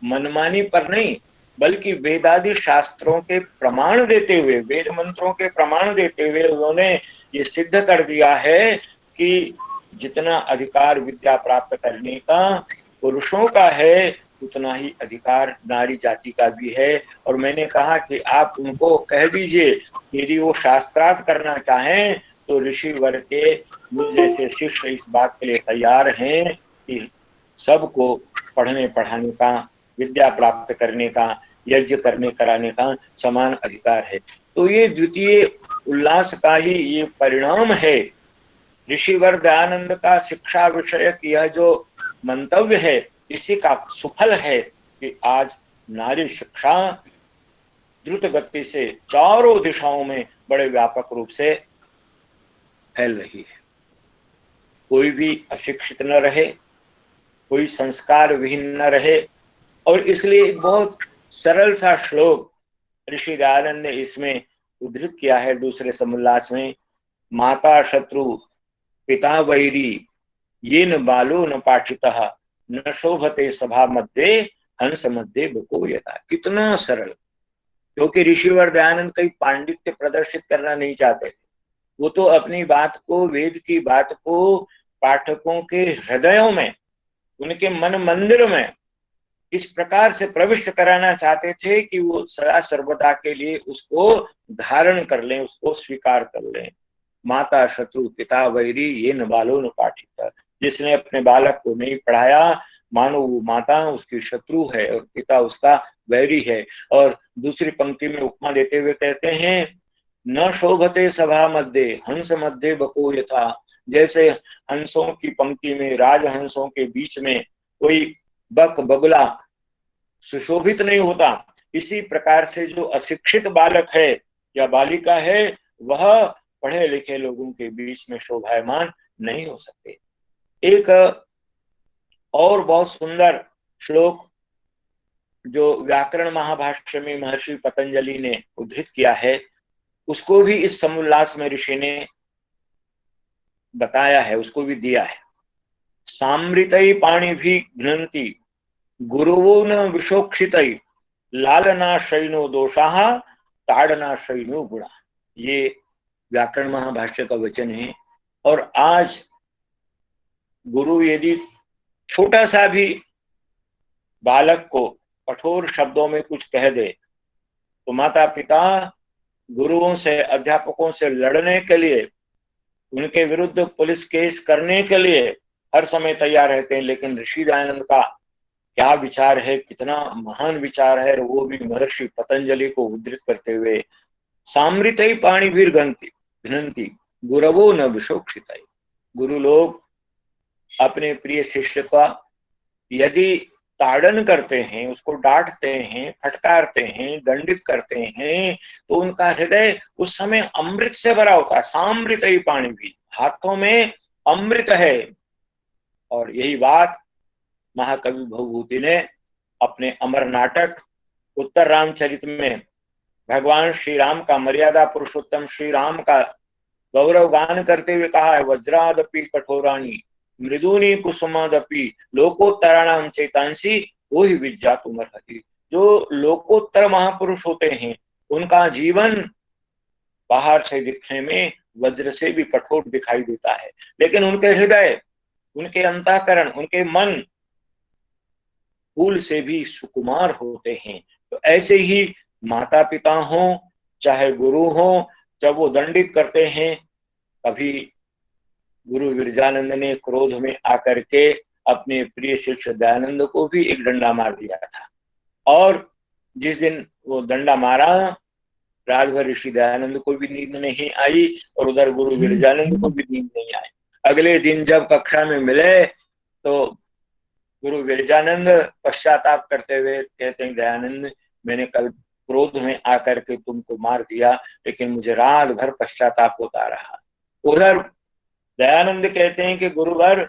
S2: मनमानी पर नहीं, बल्कि वेदादि शास्त्रों के प्रमाण देते हुए, वेद मंत्रों के प्रमाण देते हुए उन्होंने ये सिद्ध कर दिया है कि जितना अधिकार विद्या प्राप्त करने का पुरुषों का है, उतना ही अधिकार नारी जाति का भी है। और मैंने कहा कि आप उनको कह दीजिए, यदि वो शास्त्रार्थ करना चाहें तो ऋषि वर्ग के मुझ जैसे शिष्य इस बात के लिए तैयार हैं कि सबको पढ़ने पढ़ाने का, विद्या प्राप्त करने का, यज्ञ करने कराने का समान अधिकार है। तो ये द्वितीय उल्लास का ही ये परिणाम है। ऋषिवर दयानंद का शिक्षा विषयक यह जो मंतव्य है, इसी का सुफल है कि आज नारी शिक्षा द्रुत गति से चारों दिशाओं में बड़े व्यापक रूप से फैल रही है। कोई भी अशिक्षित न रहे, कोई संस्कार विहीन न रहे। और इसलिए एक बहुत सरल सा श्लोक ऋषि दयानंद ने इसमें उद्धृत किया है दूसरे समुल्लास में। माता शत्रु पिता वैरी ये न बालो न पाठितः न शोभते सभा मध्य हंस मध्य बको यथा। कितना सरल! क्योंकि ऋषिवर दयानंद कई पांडित्य प्रदर्शित करना नहीं चाहते थे। वो तो अपनी बात को, वेद की बात को पाठकों के हृदयों में, उनके मन मंदिर में इस प्रकार से प्रविष्ट कराना चाहते थे कि वो सदा सर्वदा के लिए उसको धारण कर लें, उसको स्वीकार कर लें। माता शत्रु पिता वैरी ये न बालो न पाठित। जिसने अपने बालक को नहीं पढ़ाया, मानो वो माता उसकी शत्रु है और पिता उसका वैरी है। और दूसरी पंक्ति में उपमा देते हुए कहते हैं, न शोभते सभा मध्य हंस मध्य बको यथा। जैसे हंसों की पंक्ति में, राजहंसों के बीच में कोई बक बगुला सुशोभित नहीं होता, इसी प्रकार से जो अशिक्षित बालक है या बालिका है, वह पढ़े लिखे लोगों के बीच में शोभायमान नहीं हो सकते। एक और बहुत सुंदर श्लोक जो व्याकरण महाभाष्य में महर्षि पतंजलि ने उद्धृत किया है, उसको भी इस समुल्लास में ऋषि ने बताया है, उसको भी दिया है। सामृतई पाणी भी घ्नन्ति गुरुवो न विशोक्षितई लालनाशयनो दोषाः ताड़नाशयनो गुणा। ये व्याकरण महाभाष्य का वचन है। और आज गुरु यदि छोटा सा भी बालक को कठोर शब्दों में कुछ कह दे, तो माता पिता गुरुओं से, अध्यापकों से लड़ने के लिए, उनके विरुद्ध पुलिस केस करने के लिए हर समय तैयार रहते हैं। लेकिन ऋषि दयानंद का क्या विचार है, कितना महान विचार है, वो भी महर्षि पतंजलि को उद्धृत करते हुए, सामृतई पाणी भी घ्नन्ति गुरवो न विशोक्षितई। गुरु लोग अपने प्रिय शिष्य का यदि ताड़न करते हैं, उसको डांटते हैं, फटकारते हैं, दंडित करते हैं, तो उनका हृदय उस समय अमृत से भरा होता है। सामृतई पाणी भी, हाथों में अमृत है। और यही बात महाकवि भवभूति ने अपने अमर नाटक उत्तर रामचरित में भगवान श्री राम का, मर्यादा पुरुषोत्तम श्री राम का गौरव गान करते हुए कहा है, वज्रादपि कठोराणी मृदुनी कुसुमादपि लोकोत्तराणाम चेतांसी वो ही विज्ञातुमर्हति। जो लोकोत्तर महापुरुष होते हैं, उनका जीवन बाहर से दिखने में वज्र से भी कठोर दिखाई देता है, लेकिन उनके हृदय, उनके अंतःकरण, उनके मन फूल से भी सुकुमार होते हैं। तो ऐसे ही माता पिता हों चाहे गुरु हों, जब वो दंडित करते हैं, कभी गुरु विरजानंद ने क्रोध में आकर के अपने प्रिय शिष्य दयानंद को भी एक डंडा मार दिया था। और जिस दिन वो डंडा मारा, राजभर ऋषि दयानंद को भी नींद नहीं आई और उधर गुरु विरजानंद को भी नींद नहीं आई। अगले दिन जब कक्षा में मिले तो गुरु विरजानंद पश्चाताप करते हुए कहते हैं, दयानंद मैंने कल क्रोध में आकर के तुमको मार दिया, लेकिन मुझे रात भर पश्चाताप होता रहा। उधर दयानंद कहते हैं कि गुरुवर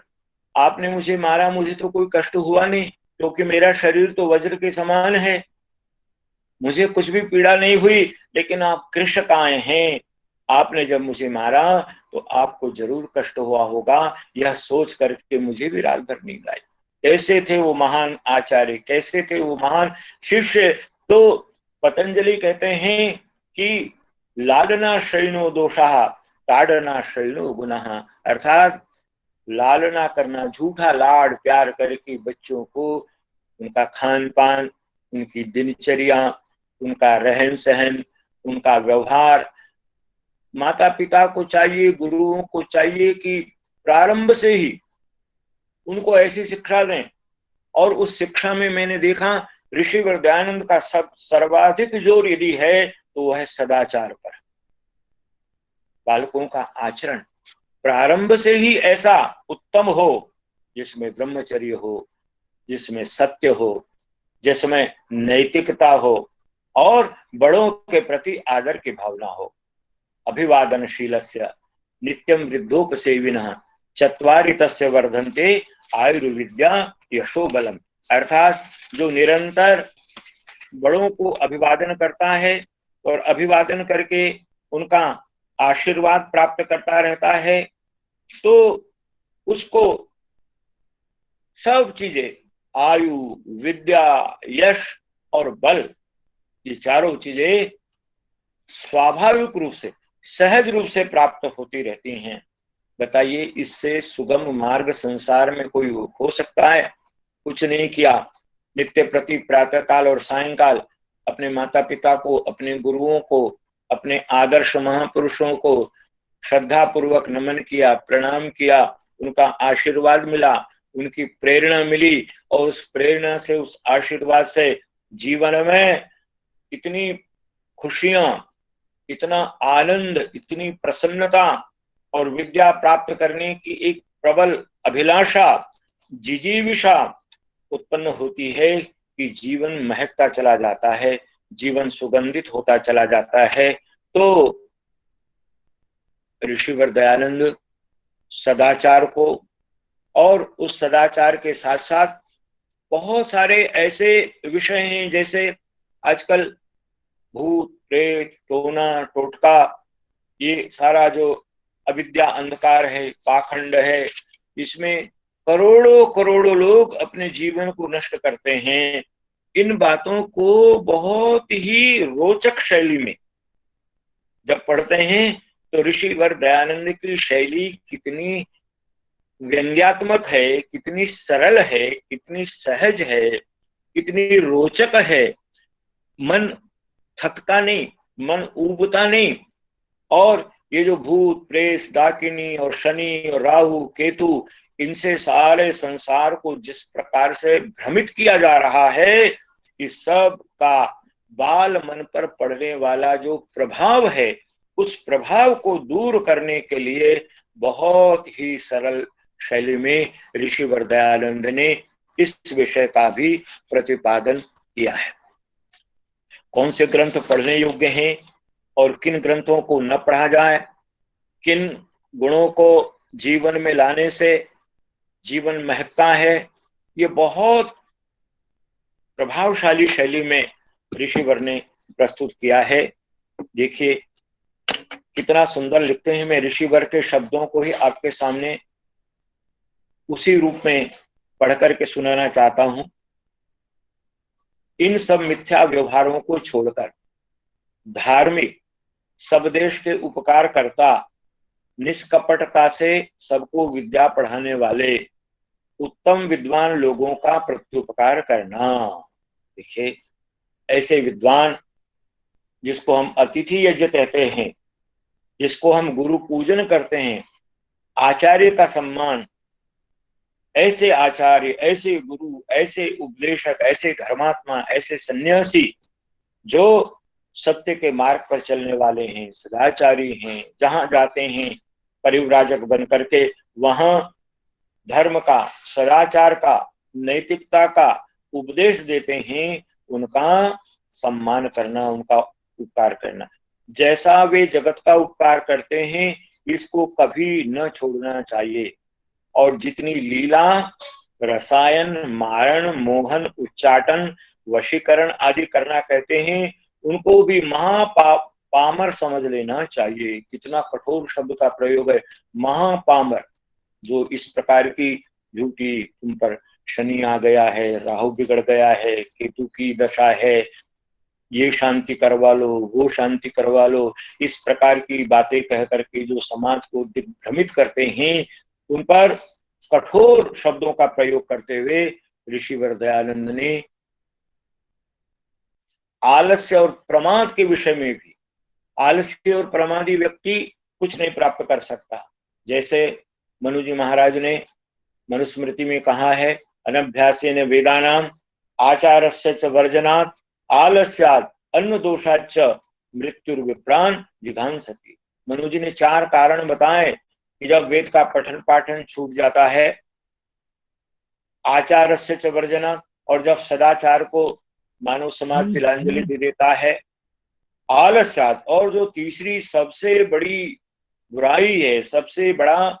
S2: आपने मुझे मारा, मुझे तो कोई कष्ट हुआ नहीं, क्योंकि मेरा शरीर तो वज्र के समान है, मुझे कुछ भी पीड़ा नहीं हुई। लेकिन आप कृष्णकाय हैं, आपने जब मुझे मारा तो आपको जरूर कष्ट हुआ होगा, यह सोच करके मुझे भी रात भर नींद आई। कैसे थे वो महान आचार्य, कैसे थे वो महान शिष्य। तो पतंजलि कहते हैं कि लालना शैनो दोषा ताड़ना शैनो गुनाह, अर्थात लालना करना, झूठा लाड प्यार करके बच्चों को उनका खान पान, उनकी दिनचर्या, उनका रहन सहन, उनका व्यवहार, माता पिता को चाहिए, गुरुओं को चाहिए कि प्रारंभ से ही उनको ऐसी शिक्षा दें। और उस शिक्षा में मैंने देखा ऋषि दयानंद का सब सर्वाधिक जोर यदि है तो वह है सदाचार पर। बालकों का आचरण प्रारंभ से ही ऐसा उत्तम हो जिसमें ब्रह्मचर्य हो, जिसमें सत्य हो, जिसमें नैतिकता हो और बड़ों के प्रति आदर की भावना हो। अभिवादनशीलस्य नित्यं वृद्धोपसेविनः चत्वारि तस्य वर्धन्ते आयुर्विद्या यशो बलम, अर्थात जो निरंतर बड़ों को अभिवादन करता है और अभिवादन करके उनका आशीर्वाद प्राप्त करता रहता है, तो उसको सब चीजें, आयु, विद्या, यश और बल, ये चारों चीजें स्वाभाविक रूप से, सहज रूप से प्राप्त होती रहती हैं। बताइए, इससे सुगम मार्ग संसार में कोई हो सकता है? कुछ नहीं किया, नित्य प्रति प्रातः काल और सायंकाल अपने माता पिता को, अपने गुरुओं को, अपने आदर्श महापुरुषों को श्रद्धा पूर्वक नमन किया, प्रणाम किया, उनका आशीर्वाद मिला, उनकी प्रेरणा मिली, और उस प्रेरणा से, उस आशीर्वाद से जीवन में इतनी खुशियां, इतना आनंद, इतनी प्रसन्नता और विद्या प्राप्त करने की एक प्रबल अभिलाषा, जिजीविषा उत्पन्न होती है कि जीवन महकता चला जाता है, जीवन सुगंधित होता चला जाता है। तो ऋषिवर दयानंद सदाचार को और उस सदाचार के साथ साथ बहुत सारे ऐसे विषय हैं, जैसे आजकल भूत प्रेत टोना टोटका, ये सारा जो अविद्या अंधकार है, पाखंड है, इसमें करोड़ों करोड़ों लोग अपने जीवन को नष्ट करते हैं। इन बातों को बहुत ही रोचक शैली में जब पढ़ते हैं तो ऋषिवर दयानंद की शैली कितनी व्यंग्यात्मक है, कितनी सरल है, कितनी सहज है, कितनी रोचक है। मन थकता नहीं, मन ऊबता नहीं। और ये जो भूत प्रेत डाकिनी और शनि और राहु केतु, इनसे सारे संसार को जिस प्रकार से भ्रमित किया जा रहा है, इस सब का बाल मन पर पड़ने वाला जो प्रभाव है, उस प्रभाव को दूर करने के लिए बहुत ही सरल शैली में ऋषिवर दयानंद ने इस विषय का भी प्रतिपादन किया है। कौन से ग्रंथ पढ़ने योग्य हैं और किन ग्रंथों को न पढ़ा जाए, किन गुणों को जीवन में लाने से जीवन महकता है, ये बहुत प्रभावशाली शैली में ऋषिवर ने प्रस्तुत किया है। देखिए कितना सुंदर लिखते हैं। मैं ऋषिवर के शब्दों को ही आपके सामने उसी रूप में पढ़ करके सुनाना चाहता हूं। इन सब मिथ्या व्यवहारों को छोड़कर धार्मिक, सब देश के उपकार करता, निष्कपटता से सबको विद्या पढ़ाने वाले उत्तम विद्वान लोगों का प्रत्युपकार करना। देखिए, ऐसे विद्वान जिसको हम अतिथि यज्ञ कहते हैं, जिसको हम गुरु पूजन करते हैं, आचार्य का सम्मान, ऐसे आचार्य, ऐसे गुरु, ऐसे उपदेशक, ऐसे धर्मात्मा, ऐसे सन्यासी जो सत्य के मार्ग पर चलने वाले हैं, सदाचारी हैं, जहां जाते हैं परिव्राजक बन करके वहां धर्म का, सदाचार का, नैतिकता का उपदेश देते हैं, उनका सम्मान करना, उनका उपकार करना। जैसा वे जगत का उपकार करते हैं, इसको कभी न छोड़ना चाहिए। और जितनी लीला, रसायन, मारण, मोहन, उच्चाटन, वशीकरण आदि करना कहते हैं, उनको भी महापामर समझ लेना चाहिए। कितना कठोर शब्द का प्रयोग है, महापामर। जो इस प्रकार की झूठी, तुम पर शनि आ गया है, राहु बिगड़ गया है, केतु की दशा है, ये शांति करवा लो, वो शांति करवा लो, इस प्रकार की बातें कह करके जो समाज को दिग्भ्रमित करते हैं, उन पर कठोर शब्दों का प्रयोग करते हुए ऋषिवर दयानंद ने आलस्य और प्रमाद के विषय में भी, आलस्य और प्रमादी व्यक्ति कुछ नहीं प्राप्त कर सकता। जैसे मनु जी महाराज ने मनुस्मृति में कहा है, अनभ्यासेन वेदानाम आचारस्य च वर्जनात् आलस्यात् अन्न दोषाच्च मृत्युर्विप्रान जिघांसति। मनु जी ने 4 कारण बताए कि जब वेद का पठन पाठन छूट जाता है, आचारस्य च वर्जनात्, और जब सदाचार को मानव समाज तिलांजलि दे देता है, आलस्यात्, और जो तीसरी सबसे बड़ी बुराई है, सबसे बड़ा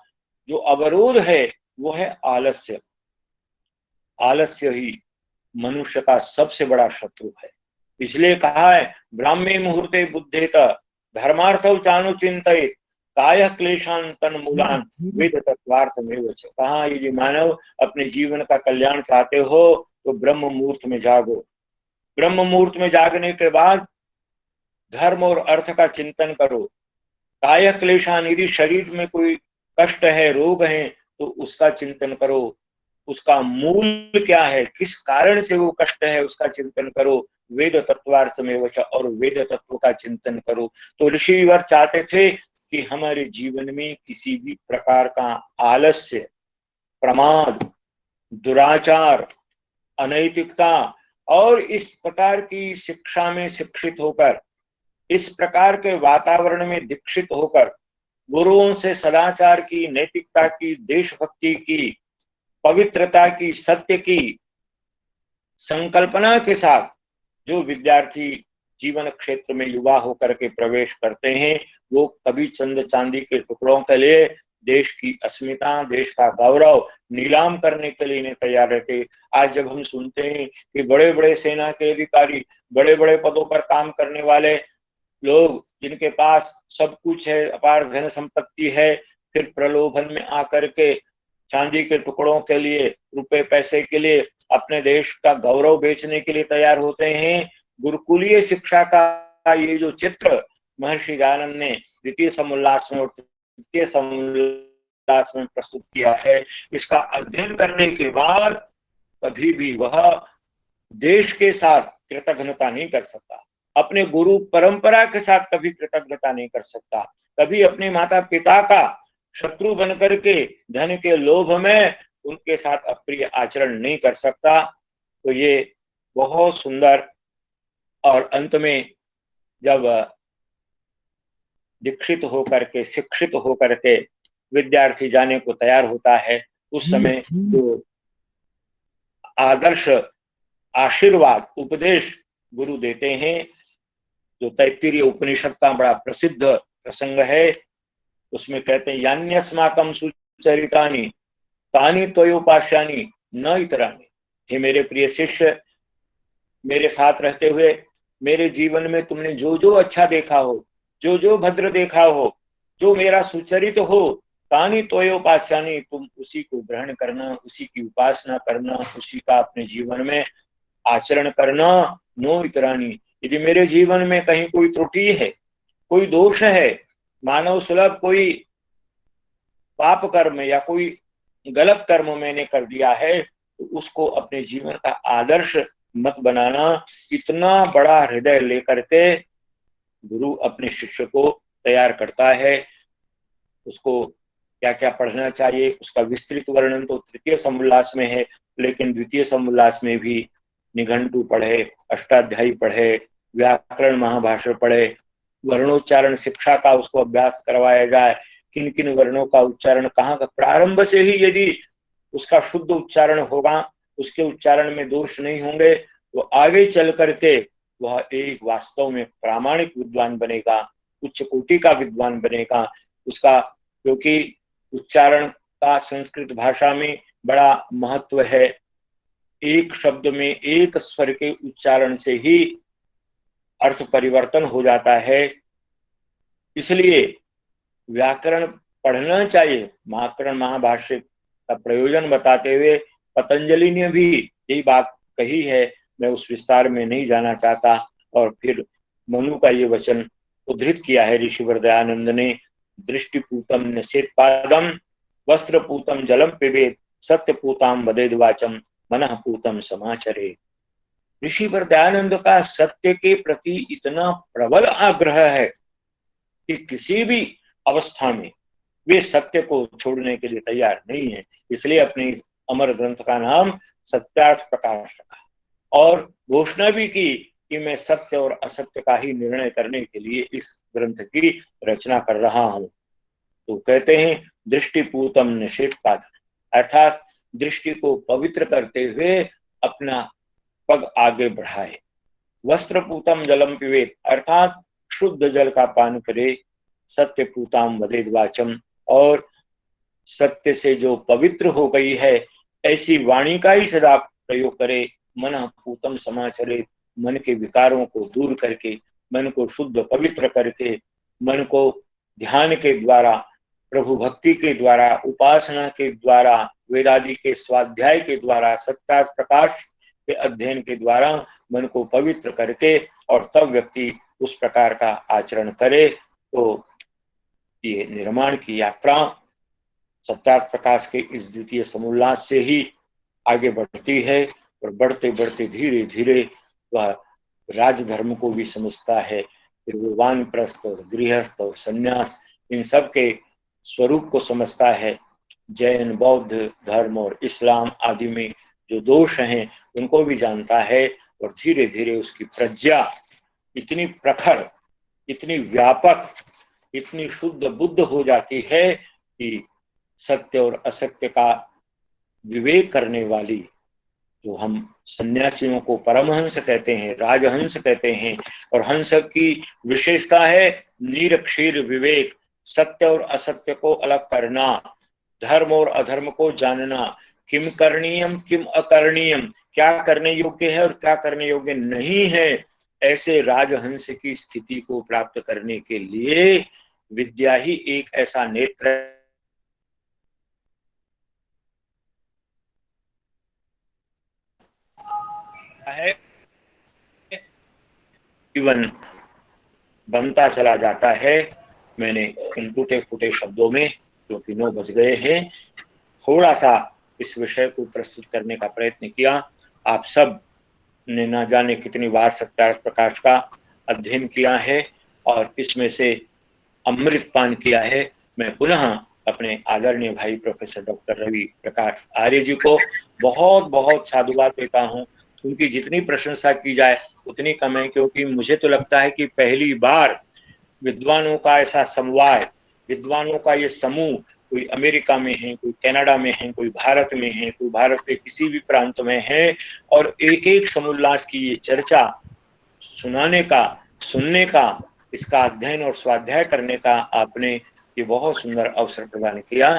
S2: जो अवरोध है, वो है आलस्य। आलस्य ही मनुष्य का सबसे बड़ा शत्रु है। इसलिए कहा है, ब्राह्मे मुहूर्ते बुद्धेत धर्मार्थौ चानुचिंतयेत् काय क्लेशान तन मूलान वेद तत्वार्थमेव च। कहा, यदि मानव अपने जीवन का कल्याण चाहते हो तो ब्रह्म मुहूर्त में जागो। ब्रह्म मुहूर्त में जागने के बाद धर्म और अर्थ का चिंतन करो। काय क्लेशान, यदि शरीर में कोई कष्ट है, रोग है, तो उसका चिंतन करो। उसका मूल क्या है, किस कारण से वो कष्ट है, उसका चिंतन करो। वेद तत्वार्थमेव च, और वेद तत्व का चिंतन करो। तो ऋषिवर चाहते थे कि हमारे जीवन में किसी भी प्रकार का आलस्य, प्रमाद, दुराचार, अनैतिकता, और इस प्रकार की शिक्षा में शिक्षित होकर, इस प्रकार के वातावरण में दीक्षित होकर, गुरुओं से सदाचार की, नैतिकता की, देशभक्ति की, पवित्रता की, सत्य की संकल्पना के साथ जो विद्यार्थी जीवन क्षेत्र में युवा होकर के प्रवेश करते हैं, वो कभी चंद चांदी के टुकड़ों के लिए देश की अस्मिता, देश का गौरव नीलाम करने के लिए नहीं तैयार रहते। आज जब हम सुनते हैं कि बड़े बड़े सेना के अधिकारी, बड़े बड़े पदों पर काम करने वाले लोग, जिनके पास सब कुछ है, अपार धन संपत्ति है, फिर प्रलोभन में आकर के चांदी के टुकड़ों के लिए, रुपए पैसे के लिए अपने देश का गौरव बेचने के लिए तैयार होते हैं। गुरुकुलीय शिक्षा का ये जो चित्र महर्षि दयानंद ने द्वितीय समोल्लास में और तृतीय समोल्लास में प्रस्तुत किया है, इसका अध्ययन करने के बाद कभी भी वह देश के साथ कृतज्ञता नहीं कर सकता, अपने गुरु परंपरा के साथ कभी कृतज्ञता नहीं कर सकता, कभी अपने माता पिता का शत्रु बनकर के धन के लोभ में उनके साथ अप्रिय आचरण नहीं कर सकता। तो ये बहुत सुंदर। और अंत में जब दीक्षित होकर के, शिक्षित होकर के विद्यार्थी जाने को तैयार होता है, उस समय जो आदर्श आशीर्वाद उपदेश गुरु देते हैं, जो तैत्तिरीय उपनिषद का बड़ा प्रसिद्ध प्रसंग है, उसमें कहते हैं, यान्यस्माकं सुचरितानि तानि त्वयोपास्यानि न इतरानि। हे मेरे प्रिय शिष्य, मेरे साथ रहते हुए मेरे जीवन में तुमने जो जो अच्छा देखा हो, जो जो भद्र देखा हो, जो मेरा सुचरित हो, तानि त्वयोपास्यानि, तुम उसी को ग्रहण करना, उसी की उपासना करना, उसी का अपने जीवन में आचरण करना। नो इतरानी, यदि मेरे जीवन में कहीं कोई त्रुटि है, कोई दोष है, मानव सुलभ कोई पाप कर्म या कोई गलत कर्म मैंने कर दिया है, तो उसको अपने जीवन का आदर्श मत बनाना। इतना बड़ा हृदय लेकर के गुरु अपने शिष्य को तैयार करता है। उसको क्या क्या पढ़ना चाहिए, उसका विस्तृत वर्णन तो तृतीय समोल्लास में है, लेकिन द्वितीय समोल्लास में भी निघंटु पढ़े, अष्टाध्यायी पढ़े, व्याकरण महाभाष्य पढ़े, वर्णोच्चारण शिक्षा का उसको अभ्यास करवाया जाए, किन किन वर्णों का उच्चारण कहाँ का, प्रारंभ से ही यदि उसका शुद्ध उच्चारण होगा, उसके उच्चारण में दोष नहीं होंगे, तो आगे चल करके वह एक वास्तव में प्रामाणिक विद्वान बनेगा, उच्च कोटि का विद्वान बनेगा। उसका क्योंकि उच्चारण का संस्कृत भाषा में बड़ा महत्व है। एक शब्द में एक स्वर के उच्चारण से ही अर्थ परिवर्तन हो जाता है। इसलिए व्याकरण पढ़ना चाहिए। व्याकरण महाभाष्य का प्रयोजन बताते हुए पतंजलि ने भी यही बात कही है, मैं उस विस्तार में नहीं जाना चाहता। और फिर मनु का ये वचन उद्धृत किया है ऋषिवर दयानंद ने, दृष्टिपूतम निषेधपादम वस्त्रपूतम जलम पिबेत सत्यपूताम वदेद वाचम मनः पूतम समाचरे। ऋषिवर दयानंद का सत्य के प्रति इतना प्रबल आग्रह है कि किसी भी अवस्था में वे सत्य को छोड़ने के लिए तैयार नहीं है। इसलिए अपने इस अमर ग्रंथ का नाम सत्यार्थ प्रकाश रखा और घोषणा भी की कि मैं सत्य और असत्य का ही निर्णय करने के लिए इस ग्रंथ की रचना कर रहा हूं। तो कहते हैं दृष्टिपूतम निषेधपाद, अर्थात दृष्टि को पवित्र करते हुए अपना पग आगे बढ़ाए। वस्त्रपूतम जलम पिबेत, अर्थात शुद्ध जल का पान करे। सत्यपूताम वदेद वाचम, और सत्य से जो पवित्र हो गई है ऐसी वाणी का ही सदा प्रयोग करे। मनः पूतम समाचरे, मन के विकारों को दूर करके, मन को शुद्ध पवित्र करके, मन को ध्यान के द्वारा, प्रभु भक्ति के द्वारा, उपासना के द्वारा, वेदादि के स्वाध्याय के द्वारा, सत्यार्थ प्रकाश के अध्ययन के द्वारा मन को पवित्र करके और तब व्यक्ति उस प्रकार का आचरण करे तो ये निर्माण की यात्रा सत्यार्थ प्रकाश के इस द्वितीय समोल्लास से ही आगे बढ़ती है। और बढ़ते बढ़ते धीरे धीरे वह राजधर्म को भी समझता है, फिर वो वानप्रस्थ और गृहस्थ और संन्यास इन सब के स्वरूप को समझता है। जैन, बौद्ध धर्म और इस्लाम आदि में जो दोष हैं उनको भी जानता है और धीरे धीरे उसकी प्रज्ञा इतनी प्रखर, इतनी व्यापक, इतनी शुद्ध बुद्ध हो जाती है कि सत्य और असत्य का विवेक करने वाली, जो हम सन्यासियों को परमहंस कहते हैं, राजहंस कहते हैं, और हंस की विशेषता है निरक्षीर विवेक, सत्य और असत्य को अलग करना, धर्म और अधर्म को जानना, किम करणीयम किम अकरणीयम, क्या करने योग्य है और क्या करने योग्य नहीं है। ऐसे राजहंस की स्थिति को प्राप्त करने के लिए विद्या ही एक ऐसा नेत्र है, जीवन बनता चला जाता है। मैंने इन टूटे फूटे शब्दों में, क्योंकि 9 बज गए हैं, थोड़ा सा इस विषय को प्रस्तुत करने का प्रयत्न किया। आप सब ने न जाने कितनी बार सत्यार्थ प्रकाश का अध्ययन किया है और इसमें से अमृत पान किया है। मैं पुनः अपने आदरणीय भाई प्रोफेसर डॉक्टर रवि प्रकाश आर्य जी को बहुत बहुत साधुवाद देता हूँ। उनकी जितनी प्रशंसा की जाए उतनी कम है, क्योंकि मुझे तो लगता है कि पहली बार विद्वानों का ऐसा समवाय, विद्वानों का ये समूह, कोई अमेरिका में है, कोई कनाडा में है, कोई भारत में है, कोई भारत के किसी भी प्रांत में है, और एक एक समोल्लास की ये चर्चा सुनाने का, सुनने का, इसका अध्ययन और स्वाध्याय करने का आपने ये बहुत सुंदर अवसर प्रदान किया।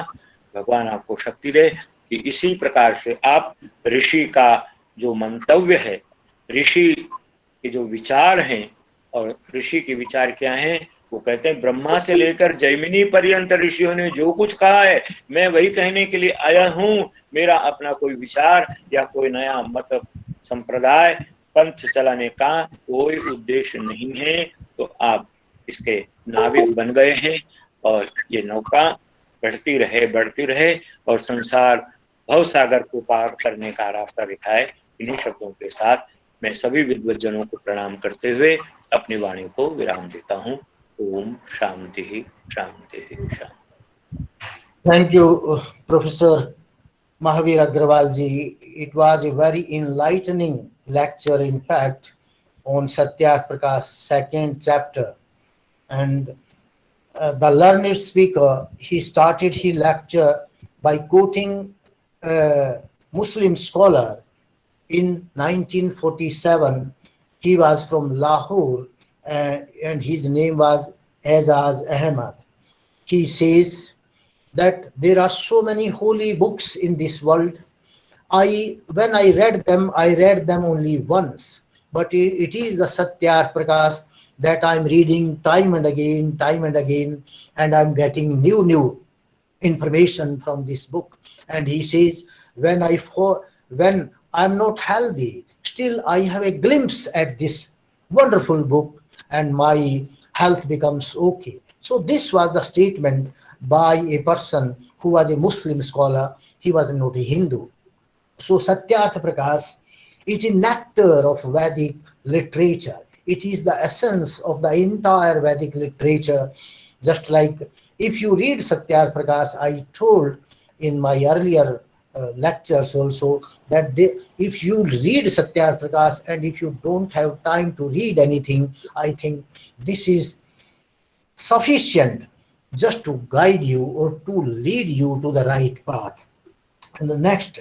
S2: भगवान आपको शक्ति दे कि इसी प्रकार से आप ऋषि का जो मंतव्य है, ऋषि के जो विचार हैं, और ऋषि के विचार क्या हैं, वो कहते हैं ब्रह्मा से लेकर जैमिनी पर्यंत ऋषियों ने जो कुछ कहा है मैं वही कहने के लिए आया हूँ। मेरा अपना कोई विचार या कोई नया मत संप्रदाय पंथ चलाने का कोई उद्देश्य नहीं है। तो आप इसके नाविक बन गए हैं और ये नौका बढ़ती रहे और संसार भवसागर को पार करने का रास्ता दिखाए। इन्हीं शब्दों के साथ मैं सभी विद्वज्जनों को प्रणाम करते हुए अपनी वाणी को विराम देता हूँ। ओम शांति शांति शांति।
S1: Thank you, Professor Mahavir Agrawal ji. It was a very enlightening lecture, in fact, on Satyarth Prakash second chapter. And the learned speaker, he started his lecture by quoting a Muslim scholar in 1947. He was from Lahore, and his name was Azaz Ahmad. He says that there are so many holy books in this world. When I read them only once, but it is the Satyarth Prakash that I'm reading time and again, and I'm getting new information from this book. And he says, when I'm not healthy, still I have a glimpse at this wonderful book, and my health becomes okay. So this was the statement by a person who was a Muslim scholar. He was not a Hindu. So Satyarth Prakash is a nectar of Vedic literature. It is the essence of the entire Vedic literature. Just like if you read Satyarth Prakash, I told in my earlier lectures also that if you read Satyarth Prakash and if you don't have time to read anything, I think this is sufficient just to guide you or to lead you to the right path. And the next,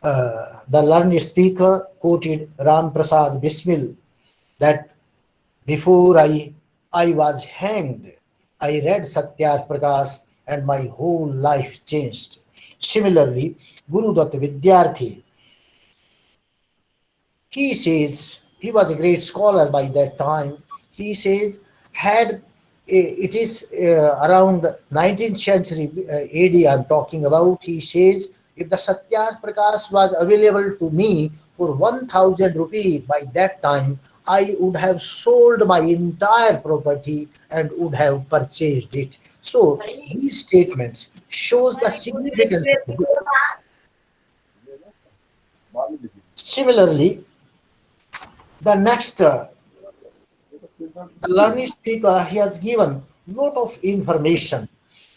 S1: the learned speaker quoted Ram Prasad Bismil that before I was hanged, I read Satyarth Prakash and my whole life changed. Similarly, Guru Dutt Vidyarthi, he says, he was a great scholar by that time. He says, had it is around 19th century AD I'm talking about. He says, if the Satyarth Prakash was available to me for 1000 rupee by that time, I would have sold my entire property and would have purchased it. So these statements shows the significance of the book. Similarly, the next, the learned speaker, he has given lot of information,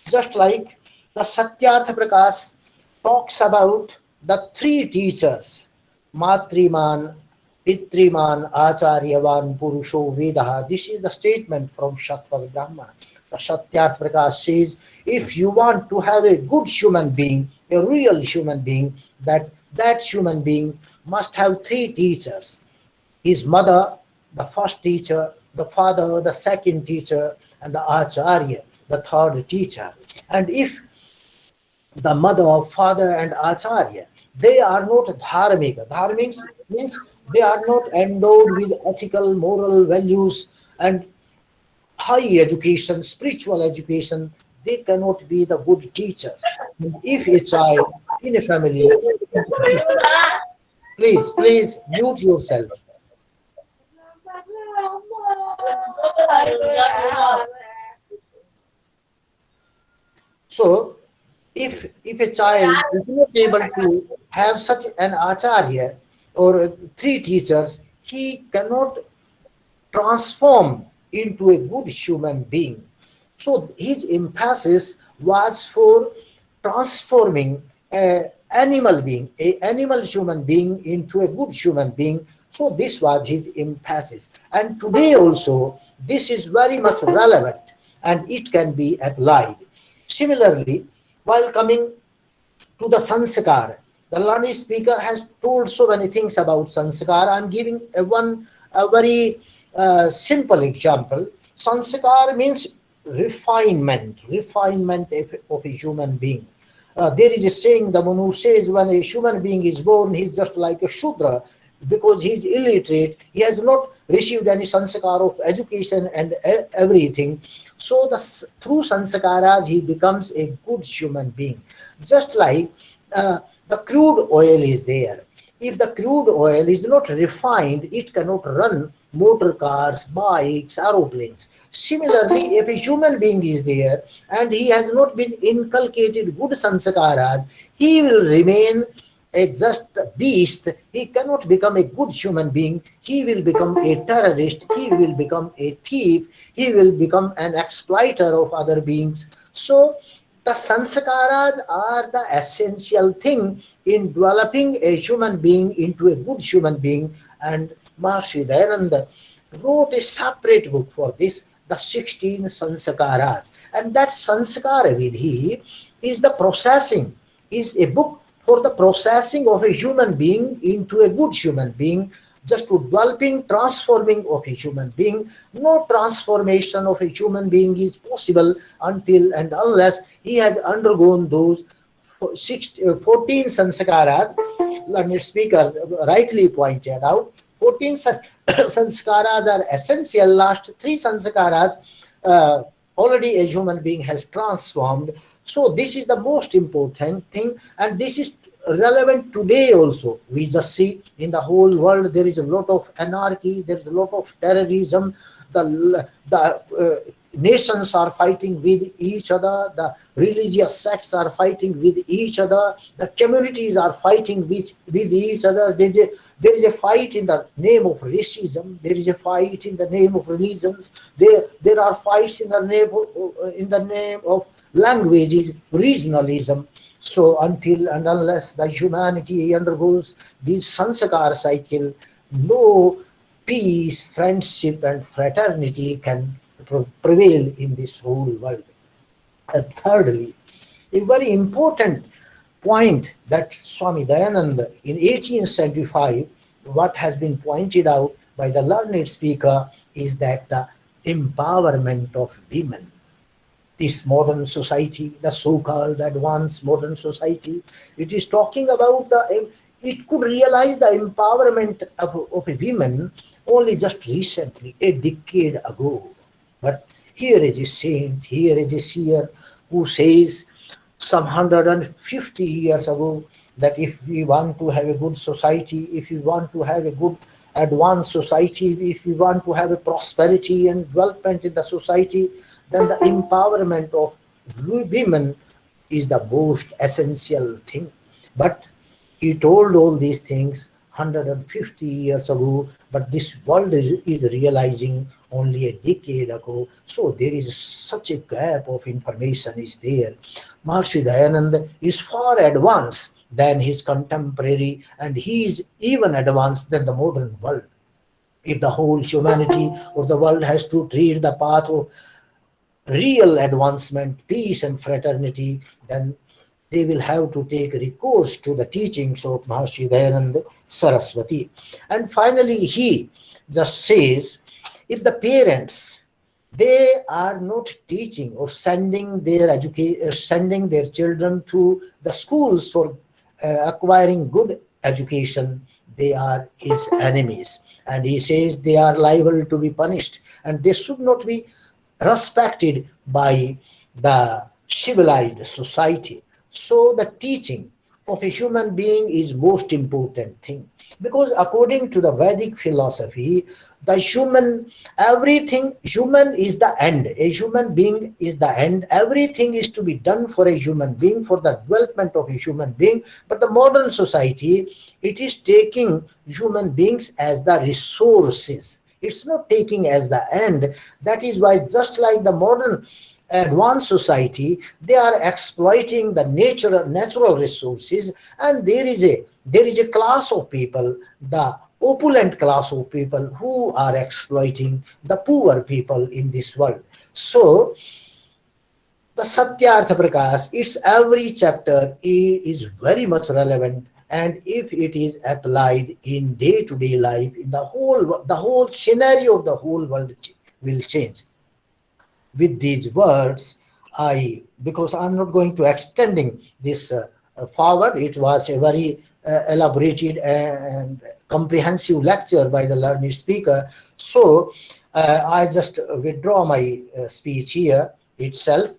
S1: just like the Satyartha Prakash talks about the three teachers, Matriman, Pitriman, Acharyavan, Purusho, Vedaha. This is the statement from Shatvad Brahmana. The Satyartha Prakash says, if you want to have a good human being, a real human being, that human being must have three teachers: his mother, the first teacher; the father, the second teacher; and the Acharya, the third teacher. And if the mother, father, and Acharya, they are not dharmika. Dharmics means they are not endowed with ethical, moral values and high education, spiritual education. They cannot be the good teachers. And if a child in a family, please mute yourself. So, if a child is not able to have such an acharya or three teachers, he cannot transform into a good human being. So his emphasis was for transforming a animal being, a animal human being into a good human being. So this was his emphasis. And today also, this is very much relevant and it can be applied. Similarly, while coming to the sanskar, the learned speaker has told so many things about sanskar. I'm giving a very simple example. Sanskar means refinement of a human being. There is a saying, the Manu says, when a human being is born, he's just like a Shudra because he's illiterate. He has not received any sanskar of education and everything. So through sanskaras, he becomes a good human being. Just like the crude oil is there. If the crude oil is not refined, it cannot run motor cars, bikes, aeroplanes. Similarly, if a human being is there and he has not been inculcated good sanskaras, he will remain a just beast. He cannot become a good human being. He will become a terrorist. He will become a thief. He will become an exploiter of other beings. So the sanskaras are the essential thing in developing a human being into a good human being. And Maharishi Dayananda wrote a separate book for this. the 16 sanskaras. And that sanskara vidhi is the processing, is a book for the processing of a human being into a good human being, just to developing, transforming of a human being. No transformation of a human being is possible until and unless he has undergone those 14 sanskaras. Learned speaker rightly pointed out. 14 sanskaras are essential. Last three sanskaras uh, already a human being has transformed. So this is the most important thing, and this is relevant today also. We just see in the whole world there is a lot of anarchy, there is a lot of terrorism. The nations are fighting with each other, the religious sects are fighting with each other, the communities are fighting with each other. There is a fight in the name of racism, there is a fight in the name of religions, there are fights in the name of languages, regionalism. So until and unless the humanity undergoes this sanskar cycle, no peace, friendship, and fraternity can prevail in this whole world. And thirdly, a very important point that Swami Dayananda in 1875, what has been pointed out by the learned speaker, is that the empowerment of women, this modern society, the so-called advanced modern society, it is talking about it could realize the empowerment of a women only just recently, a decade ago. But here is a saint, here is a seer who says some 150 years ago that if we want to have a good society, if we want to have a good advanced society, if we want to have a prosperity and development in the society, then the empowerment of women is the most essential thing. But he told all these things 150 years ago, but this world is realizing only a decade ago. So there is such a gap of information is there. Maharishi Dayananda is far advanced than his contemporary, and he is even advanced than the modern world. If the whole humanity or the world has to treat the path of real advancement, peace, and fraternity, then they will have to take recourse to the teachings of Maharishi Dayananda Saraswati. And finally, he just says, if the parents they are not teaching or sending their children to the schools for acquiring good education, they are his enemies. And he says they are liable to be punished, and they should not be respected by the civilized society. So the teaching of a human being is most important thing, because according to the Vedic philosophy, the human is the end. A human being is the end. Everything is to be done for a human being, for the development of a human being. But the modern society, it is taking human beings as the resources. It's not taking as the end. That is why, just like the modern advanced society, they are exploiting the natural resources, and there is a class of people, the opulent class of people, who are exploiting the poor people in this world. So the Satyartha Prakash, its every chapter is very much relevant, and if it is applied in day-to-day life, in the whole scenario of the whole world will change. With these words, because I'm not going to extending this forward, it was a very elaborated and comprehensive lecture by the learned speaker. So I just withdraw my speech here itself.